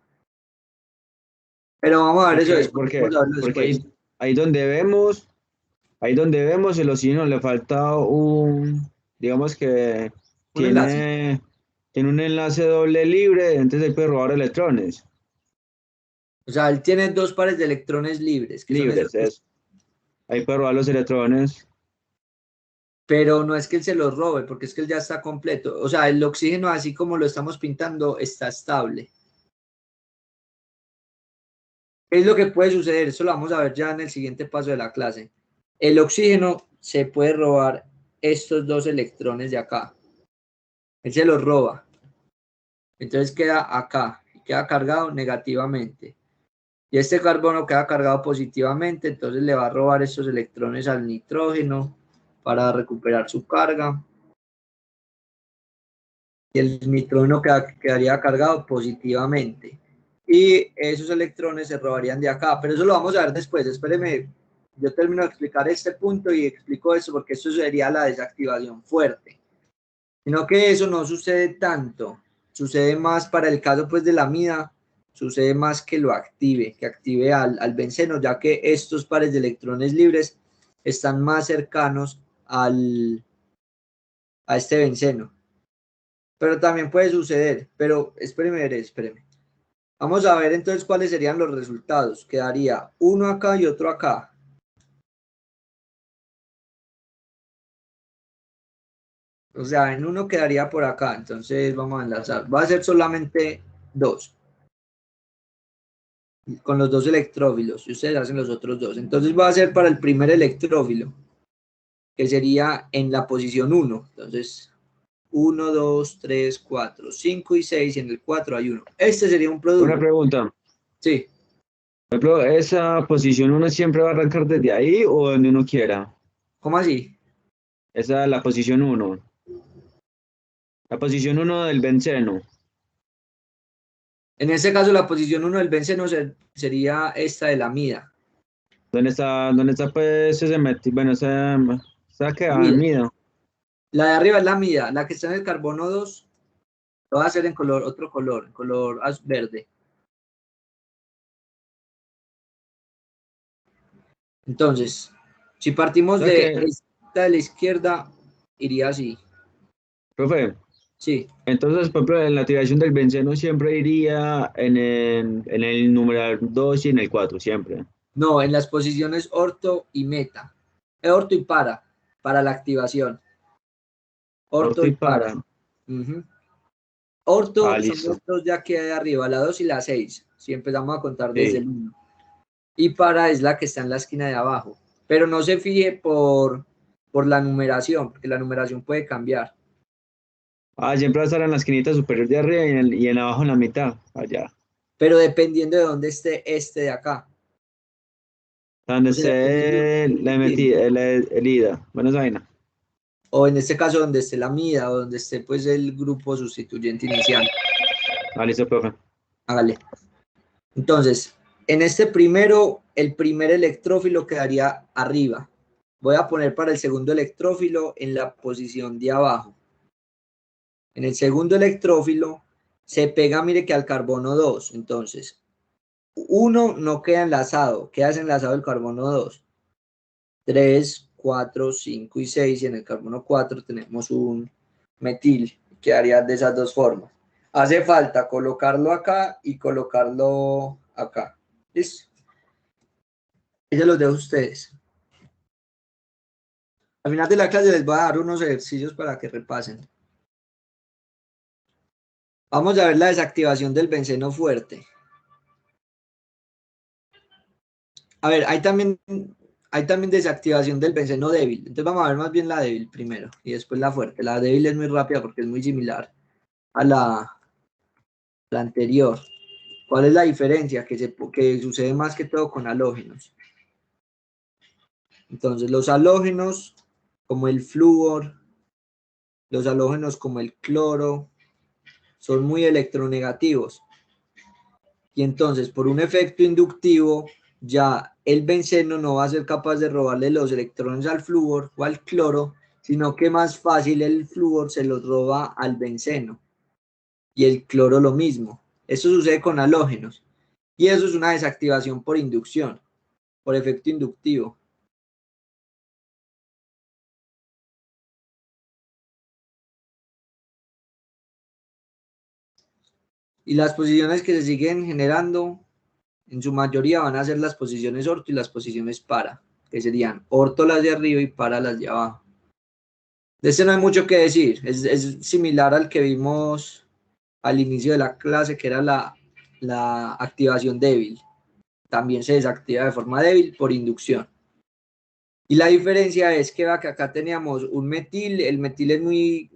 pero vamos a ver eso después, vamos a verlo Porque después. ahí donde vemos el oxígeno le falta digamos que Un enlace. tiene un enlace doble libre, entonces ahí puede robar electrones O sea, él tiene 2 pares de electrones libres, que son esos, libres, eso. Ahí puede robar los electrones. pero no es que él se los robe, porque es que él ya está completo. O sea, el oxígeno, así como lo estamos pintando, está estable. ¿Qué es lo que puede suceder? Eso lo vamos a ver ya en el siguiente paso de la clase. El oxígeno se puede robar estos 2 electrones de acá. Él se los roba. Entonces queda acá, queda cargado negativamente. Y este carbono queda cargado positivamente, entonces le va a robar estos electrones al nitrógeno para recuperar su carga. Y el nitrógeno quedaría cargado positivamente. Y esos electrones se robarían de acá, pero eso lo vamos a ver después. Espéreme, yo termino de explicar este punto y explico eso, porque eso sería la desactivación fuerte. Sino que eso no sucede tanto, sucede más para el caso pues de la amida, sucede más que lo active, que active al benceno, ya que estos pares de electrones libres están más cercanos a este benceno. Pero también puede suceder, pero espéreme. Vamos a ver entonces cuáles serían los resultados. Quedaría uno acá y otro acá. O sea, en uno quedaría por acá, entonces vamos a enlazar. Va a ser solamente 2. con los dos electrófilos, y ustedes hacen los otros dos. Entonces va a ser para el primer electrófilo, que sería en la posición 1. Entonces, 1, 2, 3, 4, 5 y 6, y en el 4 hay 1. Este sería un Una producto. pregunta. Sí. Por ejemplo, ¿esa posición uno siempre va a arrancar desde ahí o donde uno quiera? ¿Cómo así? Esa es la posición 1. La posición 1 del benceno. En este caso, la posición 1 del benceno sería esta de la amida. ¿Dónde está pues ese bueno, esa que Amida. amida? La de arriba es la amida. La que está en el carbono 2 lo va a hacer en otro color, en color verde. Entonces, si partimos O sea de que, esta de la izquierda, iría así. profe, Sí. entonces, por ejemplo, en la activación del benceno siempre iría en el numeral 2 y en el 4, siempre. No, en las posiciones orto y meta. Orto y para la activación. Orto Orto y y para. para. Ujú. Orto son Listo. los dos ya que hay arriba, la 2 y la 6. Si empezamos a contar desde Sí. el 1. Y para es la que está en la esquina de abajo. Pero no se fije por la numeración, porque la numeración puede cambiar. Siempre va a estar en la esquinita superior de arriba y en abajo en la mitad, allá. Pero dependiendo de dónde esté este de acá. Donde O sea, dependiendo de esté dónde la esté. el ida. Bueno, esa vaina. O en este caso donde esté la mida o donde esté pues el grupo sustituyente inicial. Listo, profe. Hágale. Entonces, en este primero, el primer electrófilo quedaría arriba. Voy a poner para el segundo electrófilo en la posición de abajo. En el segundo electrófilo se pega, mire que al carbono 2. Entonces, 1 no queda enlazado, queda desenlazado el carbono 2. 3, 4, 5 y 6, y en el carbono 4 tenemos un metil, quedaría de esas dos formas. Hace falta colocarlo acá y colocarlo acá. ¿Listo? Yo los dejo a ustedes. Al final de la clase les voy a dar unos ejercicios para que repasen. Vamos a ver la desactivación del benceno fuerte. A ver, hay también desactivación del benceno débil. Entonces vamos a ver más bien la débil primero y después la fuerte. La débil es muy rápida porque es muy similar a la anterior. ¿Cuál es la diferencia? Que sucede más que todo con halógenos. Entonces, los halógenos, como el flúor, los halógenos como el cloro, son muy electronegativos. Y entonces, por un efecto inductivo, ya el benceno no va a ser capaz de robarle los electrones al flúor o al cloro, sino que más fácil el flúor se los roba al benceno. Y el cloro lo mismo. Eso sucede con halógenos. Y eso es una desactivación por inducción, por efecto inductivo. Y las posiciones que se siguen generando, en su mayoría van a ser las posiciones orto y las posiciones para, que serían orto las de arriba y para las de abajo. De este no hay mucho que decir, es similar al que vimos al inicio de la clase, que era la activación débil. También se desactiva de forma débil por inducción. Y la diferencia es que acá teníamos un metil, el metil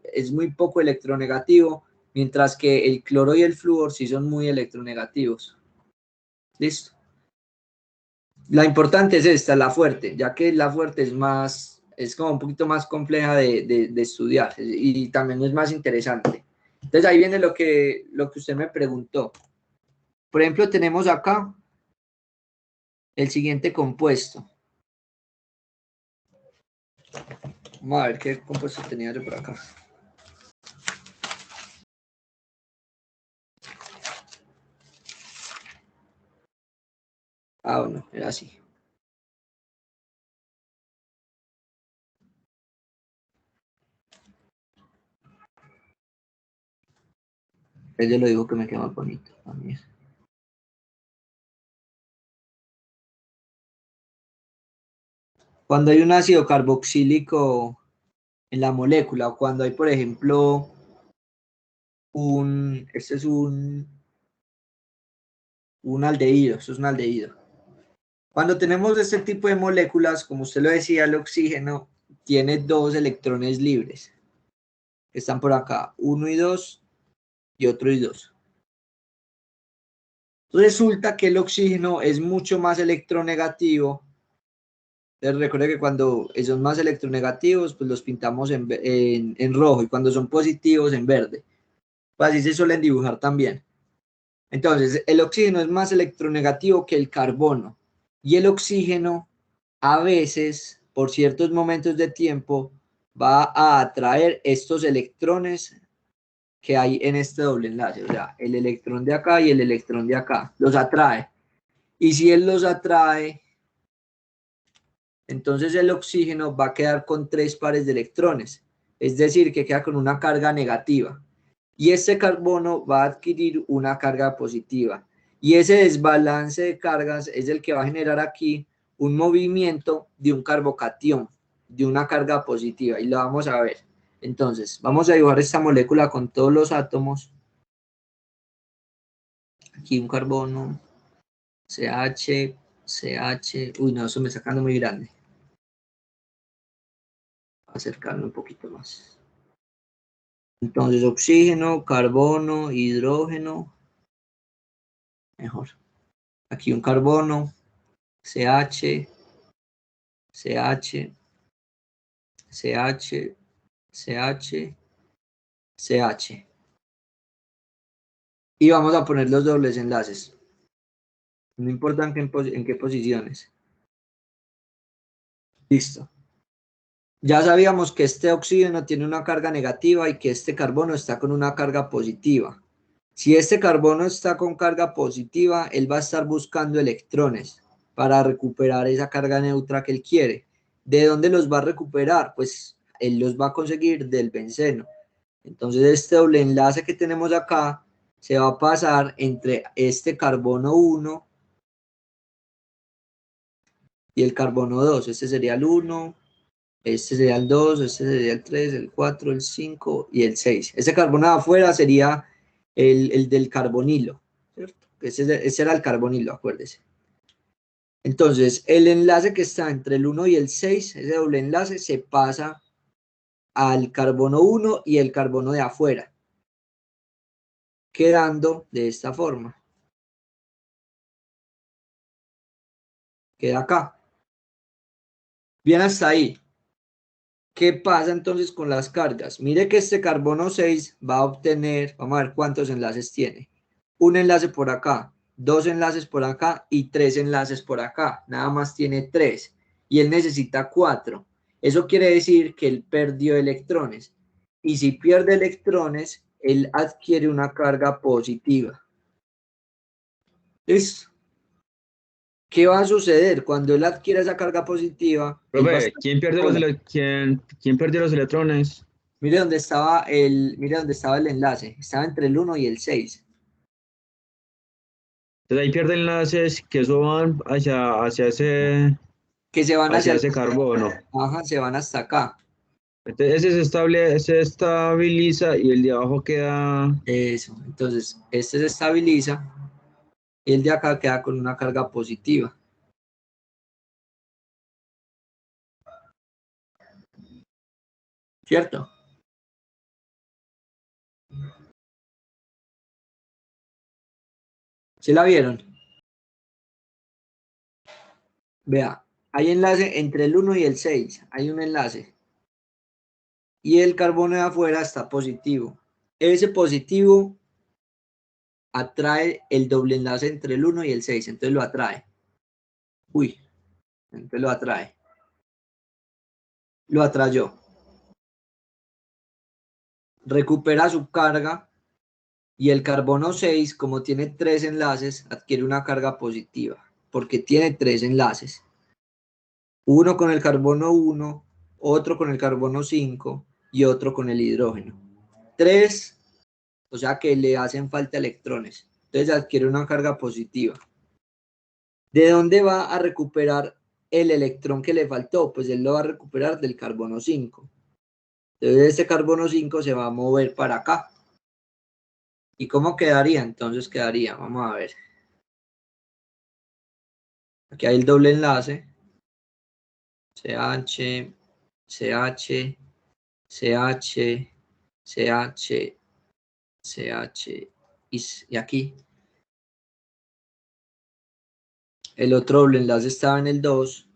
es muy poco electronegativo, mientras que el cloro y el flúor sí son muy electronegativos. Listo. La importante es esta, la fuerte, ya que la fuerte es como un poquito más compleja de estudiar y también es más interesante. Entonces ahí viene lo que usted me preguntó. Por ejemplo, tenemos acá el siguiente compuesto. Vamos a ver qué compuesto tenía yo por acá. Bueno, era así. Ella lo dijo que me queda más bonito también. Cuando hay un ácido carboxílico en la molécula, o cuando hay, por ejemplo, este es un un aldehído, eso es un aldehído. Cuando tenemos este tipo de moléculas, como usted lo decía, el oxígeno tiene 2 electrones libres, que están por acá, 1 y 2, y otro y 2. Resulta que el oxígeno es mucho más electronegativo. Recuerde que cuando son más electronegativos, pues los pintamos en rojo, y cuando son positivos en verde. Pues así se suelen dibujar también. Entonces, el oxígeno es más electronegativo que el carbono. Y el oxígeno, a veces, por ciertos momentos de tiempo, va a atraer estos electrones que hay en este doble enlace. O sea, el electrón de acá y el electrón de acá. Los atrae. Y si él los atrae, entonces el oxígeno va a quedar con 3 pares de electrones. Es decir, que queda con una carga negativa. Y este carbono va a adquirir una carga positiva. Y ese desbalance de cargas es el que va a generar aquí un movimiento de un carbocatión, de una carga positiva. Y lo vamos a ver. Entonces, vamos a dibujar esta molécula con todos los átomos. Aquí un carbono, CH, CH. Uy, no, eso me está quedando muy grande. Acercarme un poquito más. Entonces, oxígeno, carbono, hidrógeno. Mejor. Aquí un carbono, CH, CH, CH, CH, CH. Y vamos a poner los dobles enlaces. No importa en qué posiciones. Listo. Ya sabíamos que este oxígeno tiene una carga negativa y que este carbono está con una carga positiva. Si este carbono está con carga positiva, él va a estar buscando electrones para recuperar esa carga neutra que él quiere. ¿De dónde los va a recuperar? Pues él los va a conseguir del benceno. Entonces este doble enlace que tenemos acá se va a pasar entre este carbono 1 y el carbono 2. Este sería el 1, este sería el 2, este sería el 3, el 4, el 5 y el 6. Ese carbono de afuera sería el del carbonilo, ¿cierto? Ese era el carbonilo, acuérdese. Entonces, el enlace que está entre el 1 y el 6, ese doble enlace, se pasa al carbono 1 y el carbono de afuera, quedando de esta forma. Queda acá. Bien hasta ahí. ¿Qué pasa entonces con las cargas? Mire que este carbono 6 va a obtener, vamos a ver cuántos enlaces tiene. Un enlace por acá, 2 enlaces por acá y 3 enlaces por acá. Nada más tiene 3 y él necesita 4. Eso quiere decir que él perdió electrones. Y si pierde electrones, él adquiere una carga positiva. ¿Listo? ¿Qué va a suceder cuando él adquiera esa carga positiva? Profe, ¿quién perdió los electrones? Mire dónde estaba el enlace. Estaba entre el 1 y el 6. Entonces ahí pierde enlaces que eso van hacia ese, Que se van hacia ese carbono. Ajá, se van hasta acá. Entonces ese se estabiliza y el de abajo queda. Eso. Entonces, este se estabiliza y el de acá queda con una carga positiva. ¿Cierto? ¿Sí la vieron? Vea, hay enlace entre el 1 y el 6. Hay un enlace. Y el carbono de afuera está positivo. Ese positivo atrae el doble enlace entre el 1 y el 6. Entonces lo atrae. Uy, entonces lo atrae. Lo atrayó. Recupera su carga y el carbono 6, como tiene 3 enlaces, adquiere una carga positiva porque tiene 3 enlaces. Uno con el carbono 1, otro con el carbono 5 y otro con el hidrógeno. 3, o sea que le hacen falta electrones. Entonces adquiere una carga positiva. ¿De dónde va a recuperar el electrón que le faltó? Pues él lo va a recuperar del carbono 5. Entonces este carbono 5 se va a mover para acá. ¿Y cómo quedaría? Entonces quedaría, vamos a ver. Aquí hay el doble enlace. CH, CH, CH, CH, CH y aquí. El otro doble enlace estaba en el 2.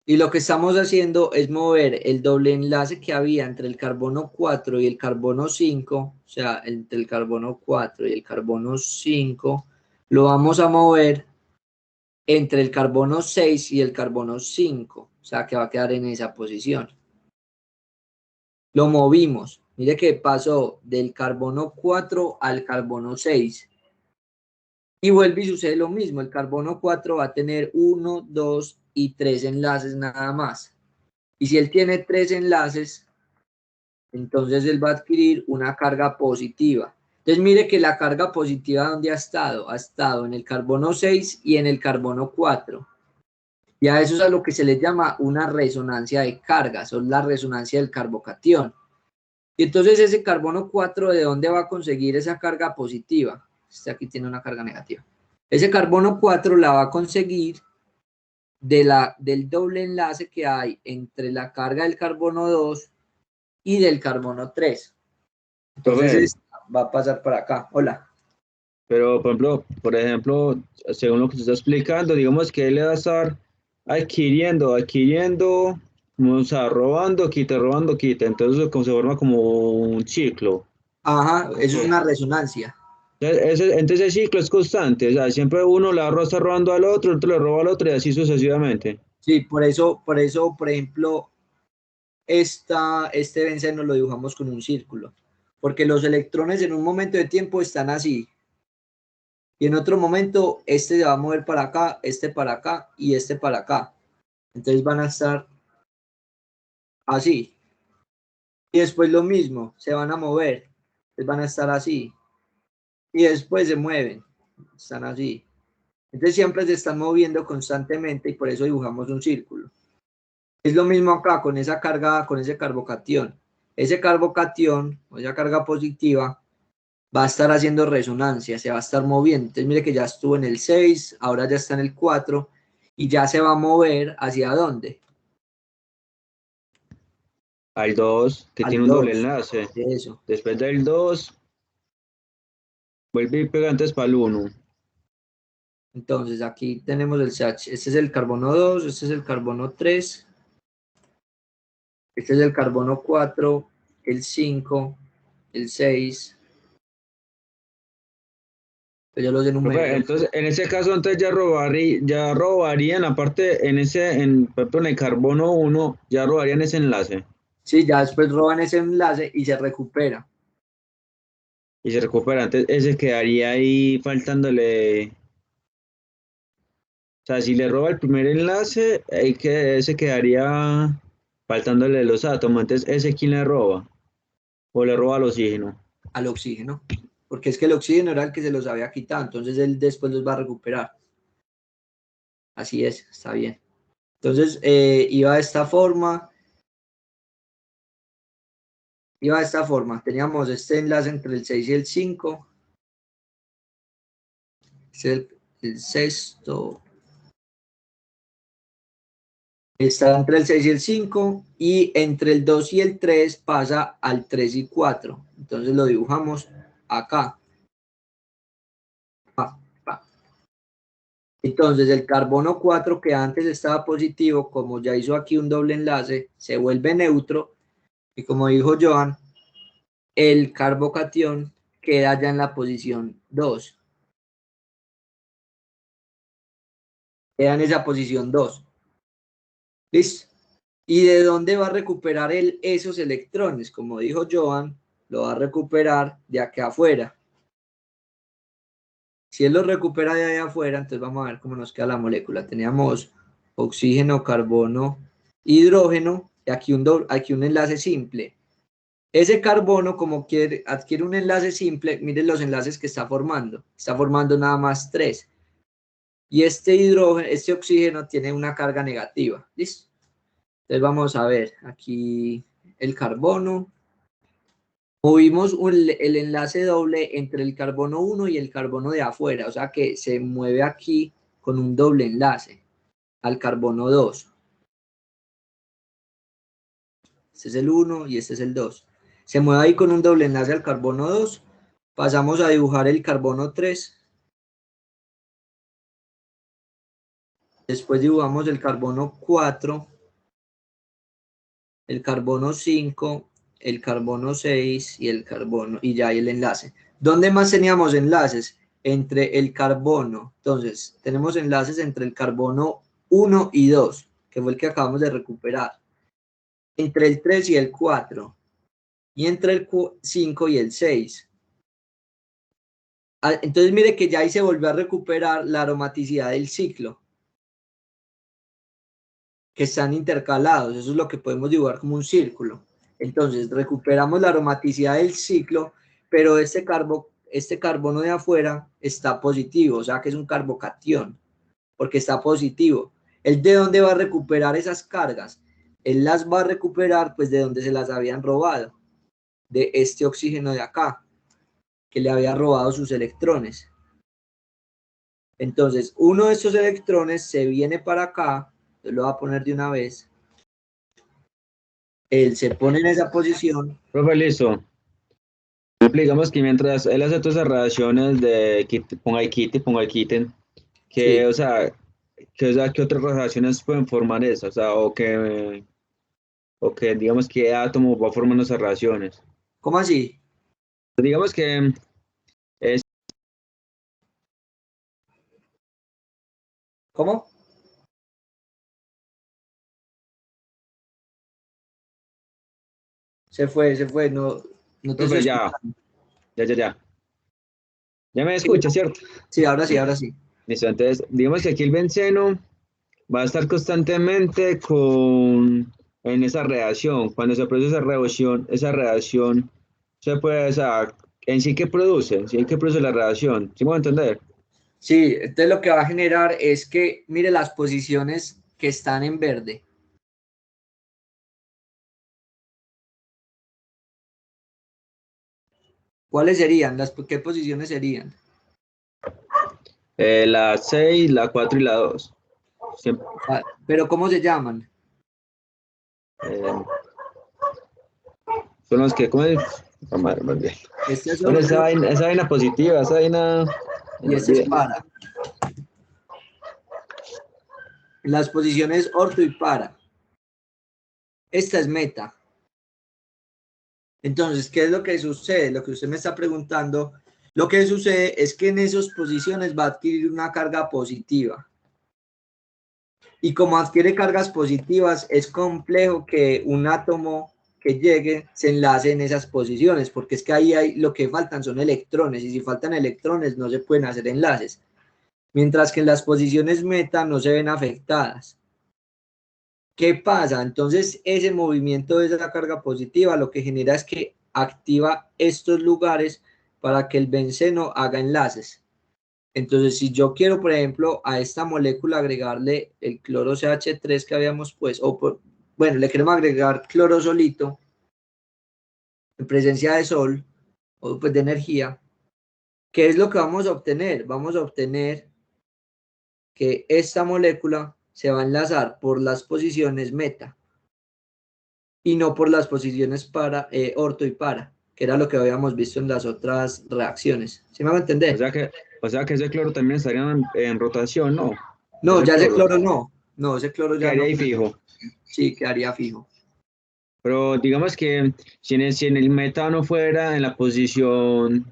Y lo que estamos haciendo es mover el doble enlace que había entre el carbono 4 y el carbono 5, o sea, entre el carbono 4 y el carbono 5, lo vamos a mover entre el carbono 6 y el carbono 5, o sea, que va a quedar en esa posición. Lo movimos, mire que pasó del carbono 4 al carbono 6. Y vuelve y sucede lo mismo, el carbono 4 va a tener 1, 2 y 3 enlaces nada más. Y si él tiene 3 enlaces, entonces él va a adquirir una carga positiva. Entonces mire que la carga positiva, ¿dónde ha estado? Ha estado en el carbono 6 y en el carbono 4. Y a eso es a lo que se le llama una resonancia de cargas, o la resonancia del carbocatión. Y entonces ese carbono 4, ¿de dónde va a conseguir esa carga positiva? Este aquí tiene una carga negativa. Ese carbono 4 la va a conseguir del doble enlace que hay entre la carga del carbono 2 y del carbono 3. Entonces esta va a pasar por acá. Hola. Pero, por ejemplo, según lo que se está explicando, digamos que él le va a estar adquiriendo, o sea, robando, quita. Entonces, como se forma como un ciclo. Ajá, eso es una resonancia. Entonces, ese ciclo es constante. O sea, siempre uno le está robando al otro, el otro le roba al otro y así sucesivamente. Sí, por eso, por ejemplo, este benceno lo dibujamos con un círculo. Porque los electrones en un momento de tiempo están así. Y en otro momento, este se va a mover para acá, este para acá y este para acá. Entonces van a estar así. Y después lo mismo, se van a mover. Entonces van a estar así. Y después se mueven. Están así. Entonces siempre se están moviendo constantemente y por eso dibujamos un círculo. Es lo mismo acá con esa carga, con ese carbocatión. Ese carbocatión, o esa carga positiva, va a estar haciendo resonancia, se va a estar moviendo. Entonces mire que ya estuvo en el 6, ahora ya está en el 4 y ya se va a mover ¿hacia dónde? Al 2, que Al tiene un doble 2. enlace. Eso. Después del 2, vuelve y pega antes para el 1. Entonces aquí tenemos el CH. Este es el carbono 2, este es el carbono 3, este es el carbono 4, el 5, el 6. Pues yo los enumero. Entonces, en ese caso, entonces ya robarían, aparte, por ejemplo, en el carbono 1, ya robarían ese enlace Sí, ya después roban ese enlace y se recupera. y se recupera. Entonces, ese quedaría ahí faltándole. O sea, si le roba el primer enlace, ese quedaría faltándole los átomos. Entonces, ¿ese quién le roba? ¿O le roba el oxígeno? Al oxígeno, porque es que el oxígeno era el que se los había quitado, entonces él después los va a recuperar. Así es, está bien. Entonces iba de esta forma. Teníamos este enlace entre el 6 y el 5. Este es el sexto. Está entre el 6 y el 5 y entre el 2 y el 3 pasa al 3 y 4. Entonces lo dibujamos acá. Entonces el carbono 4 que antes estaba positivo, como ya hizo aquí un doble enlace, se vuelve neutro y como dijo Joan, el carbocatión queda ya en la posición 2. Queda en esa posición 2. ¿Listo? ¿Y de dónde va a recuperar él esos electrones? Como dijo Joan, lo va a recuperar de acá afuera. Si él lo recupera de ahí afuera, entonces vamos a ver cómo nos queda la molécula. Teníamos oxígeno, carbono, hidrógeno, y aquí un enlace simple. Ese carbono, como adquiere un enlace simple, miren los enlaces que está formando. Está formando nada más 3. Y este oxígeno tiene una carga negativa. ¿Listo? Entonces vamos a ver aquí el carbono. Movimos el enlace doble entre el carbono 1 y el carbono de afuera, o sea que se mueve aquí con un doble enlace al carbono 2. Este es el 1 y este es el 2. Se mueve ahí con un doble enlace al carbono 2. Pasamos a dibujar el carbono 3. Después dibujamos el carbono 4, el carbono 5, el carbono 6 y el carbono, y ya hay el enlace. ¿Dónde más teníamos enlaces? Entre el carbono. Entonces, tenemos enlaces entre el carbono 1 y 2, que fue el que acabamos de recuperar. Entre el 3 y el 4. Y entre el 5 y el 6. Entonces, mire que ya ahí se volvió a recuperar la aromaticidad del ciclo, que están intercalados. Eso es lo que podemos dibujar como un círculo. Entonces, recuperamos la aromaticidad del ciclo, pero este carbono de afuera está positivo, o sea que es un carbocatión, porque está positivo. ¿Él de dónde va a recuperar esas cargas? Él las va a recuperar pues de donde se las habían robado, de este oxígeno de acá, que le había robado sus electrones. Entonces, uno de estos electrones se viene para acá, yo lo voy a poner de una vez. Él se pone en esa posición. Profe, listo. Digamos que mientras él hace todas esas relaciones de ponga y quiten, que, Sí. o sea, ¿qué otras relaciones pueden formar eso? O sea, o que digamos que átomo va formando esas relaciones. ¿Cómo así? Digamos que es, ¿Cómo? Se fue, no te estoy profe, ya, escuchando. ya. Ya me Sí, escucha, ¿cierto? sí, ahora sí. Listo, entonces, digamos que aquí el benceno va a estar constantemente en esa reacción. Cuando se produce esa reacción se puede, o sea, en sí que produce, en sí que produce la reacción. ¿Sí me voy a entender? Sí, entonces lo que va a generar es que, mire las posiciones que están en verde. ¿Cuáles serían? ¿Qué posiciones serían? La 6, la 4 y la 2. Siempre, Pero ¿cómo se llaman? eh, son los que, ¿cómo es? Ah, madre, más bien. Este es Bueno, orto esa vaina positiva, esa vaina, y este es para. Las posiciones orto y para. Esta es meta. Entonces, ¿qué es lo que sucede? Lo que usted me está preguntando, lo que sucede es que en esas posiciones va a adquirir una carga positiva. Y como adquiere cargas positivas, es complejo que un átomo que llegue se enlace en esas posiciones, porque es que ahí lo que faltan son electrones, y si faltan electrones no se pueden hacer enlaces. Mientras que en las posiciones meta no se ven afectadas. ¿Qué pasa? Entonces, ese movimiento de esa carga positiva lo que genera es que activa estos lugares para que el benceno haga enlaces. Entonces, si yo quiero, por ejemplo, a esta molécula agregarle el cloro CH3 que habíamos puesto, bueno, le queremos agregar cloro solito en presencia de sol o pues de energía, ¿qué es lo que vamos a obtener? Vamos a obtener que esta molécula se va a enlazar por las posiciones meta y no por las posiciones para, orto y para, que era lo que habíamos visto en las otras reacciones. ¿Sí me va a o entender? sea que, o sea que ese cloro también estaría en rotación, ¿no? No, Ese ya ese cloro cloro no, ese cloro ya quedaría no, ahí fijo. sí, quedaría fijo. Pero digamos que si en el metano fuera en la posición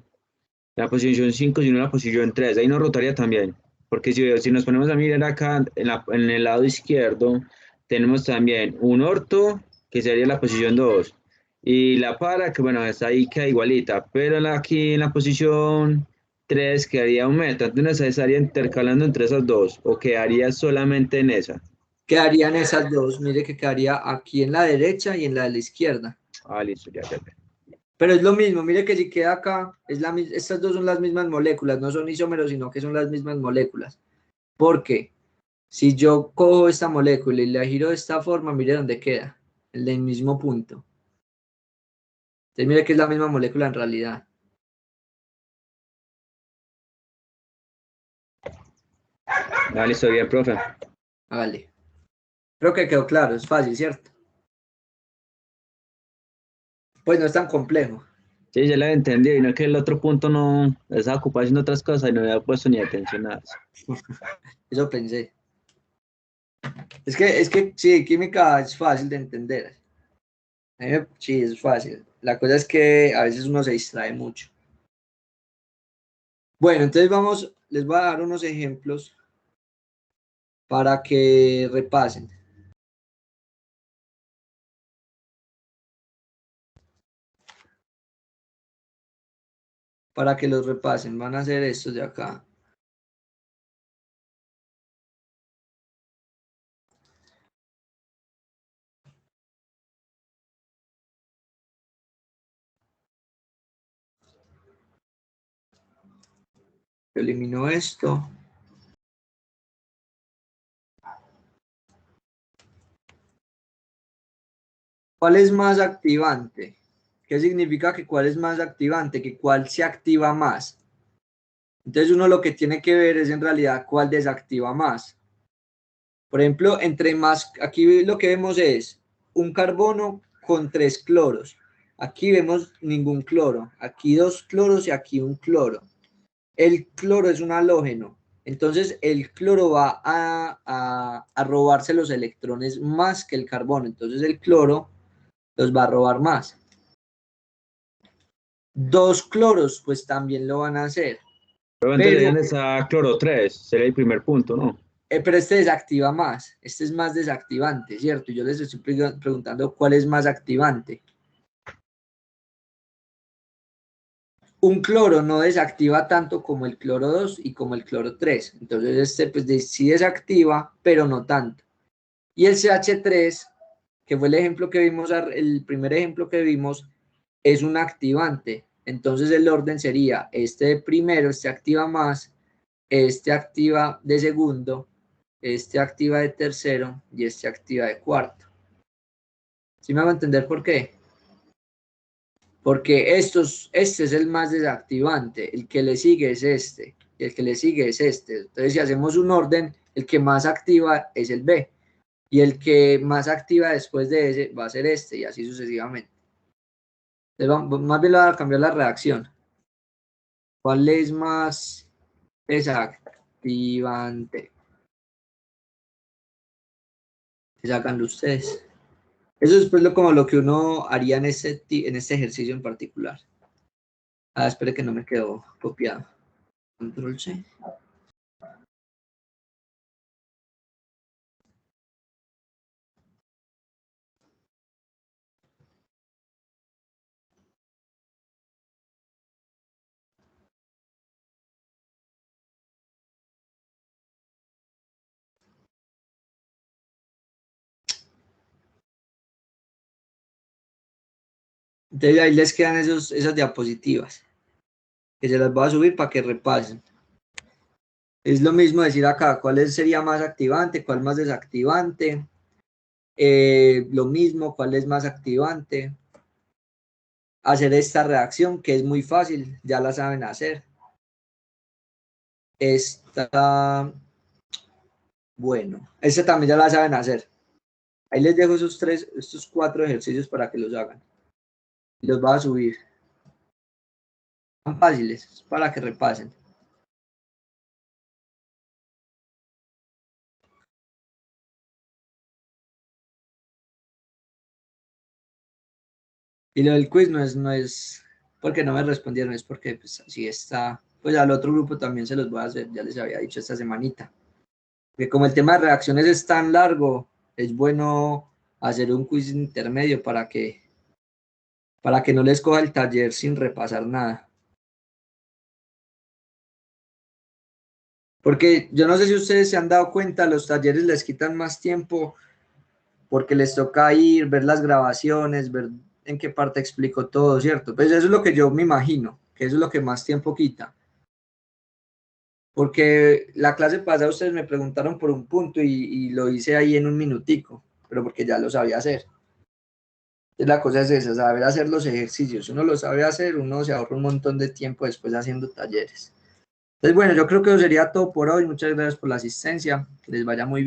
5, sino en la posición 3, ahí no rotaría también. Porque si nos ponemos a mirar acá en el lado izquierdo, tenemos también un orto, que sería la posición 2, y la para, que bueno, está ahí queda igualita, pero aquí en la posición 3 quedaría un meta, entonces se estaría intercalando entre esas dos, o quedaría solamente en esa. Quedarían esas dos, mire que quedaría aquí en la derecha y en la de la izquierda. Ah, listo, ya. Pero es lo mismo, mire que si queda acá, estas dos son las mismas moléculas, no son isómeros, sino que son las mismas moléculas. Porque si yo cojo esta molécula y la giro de esta forma, mire dónde queda, en el mismo punto. Entonces mire que es la misma molécula en realidad. Ah, listo, bien, profe. Vale. Creo que quedó claro, es fácil, ¿cierto? Pues no es tan complejo. Sí, ya la entendí, y no que el otro punto no estaba ocupado haciendo otras cosas y no había puesto ni atención a eso. Eso pensé. Es que sí, química es fácil de entender. Sí, es fácil. La cosa es que a veces uno se distrae mucho. Bueno, entonces les voy a dar unos ejemplos para que repasen. Para que los repasen, van a hacer estos de acá. Yo elimino esto. ¿Cuál es más activante? ¿Qué significa que cuál es más activante? Que cuál se activa más. Entonces uno lo que tiene que ver es en realidad cuál desactiva más. Por ejemplo, entre más, aquí lo que vemos es un carbono con 3 cloros. Aquí vemos ningún cloro. Aquí 2 cloros y aquí un cloro. El cloro es un halógeno. Entonces el cloro va a robarse los electrones más que el carbono. Entonces el cloro los va a robar más. 2 cloros, pues también lo van a hacer. Pero entonces Pero, dónde está cloro 3, sería el primer punto, ¿no? pero este desactiva más. Este es más desactivante, ¿cierto? Yo les estoy preguntando cuál es más activante. Un cloro no desactiva tanto como el cloro 2 y como el cloro 3. Entonces este pues sí desactiva, pero no tanto. Y el CH3, que fue el ejemplo que vimos, el primer ejemplo que vimos, es un activante. Entonces el orden sería este de primero, este activa más, este activa de segundo, este activa de tercero y este activa de cuarto. ¿Sí me hago entender por qué? Porque este es el más desactivante, el que le sigue es este, y el que le sigue es este. Entonces, si hacemos un orden, el que más activa es el B, y el que más activa después de ese va a ser este, y así sucesivamente. Entonces, más bien le voy a cambiar la reacción. ¿Cuál es más desactivante? Sácanlo ustedes. Eso es pues como lo que uno haría en este ejercicio en particular. Ah, espere que no me quedó copiado. Control C. Entonces ahí les quedan esas diapositivas, que se las voy a subir para que repasen. Es lo mismo decir acá, cuál sería más activante, cuál más desactivante. Lo mismo, cuál es más activante. Hacer esta reacción, que es muy fácil, ya la saben hacer. Bueno, esta también ya la saben hacer. Ahí les dejo estos 4 ejercicios para que los hagan. Y los voy a subir. Son fáciles, para que repasen. Y lo del quiz no es porque no me respondieron, es porque pues así está. Pues al otro grupo también se los voy a hacer, ya les había dicho esta semanita. Que como el tema de reacciones es tan largo, es bueno hacer un quiz intermedio para que no les coja el taller sin repasar nada. Porque yo no sé si ustedes se han dado cuenta, los talleres les quitan más tiempo porque les toca ir, ver las grabaciones, ver en qué parte explico todo, ¿cierto? Pues eso es lo que yo me imagino, que eso es lo que más tiempo quita. Porque la clase pasada ustedes me preguntaron por un punto y lo hice ahí en un minutico, pero porque ya lo sabía hacer. Entonces la cosa es esa, saber hacer los ejercicios. Uno lo sabe hacer, uno se ahorra un montón de tiempo después haciendo talleres. Entonces, bueno, yo creo que eso sería todo por hoy. Muchas gracias por la asistencia. Que les vaya muy bien.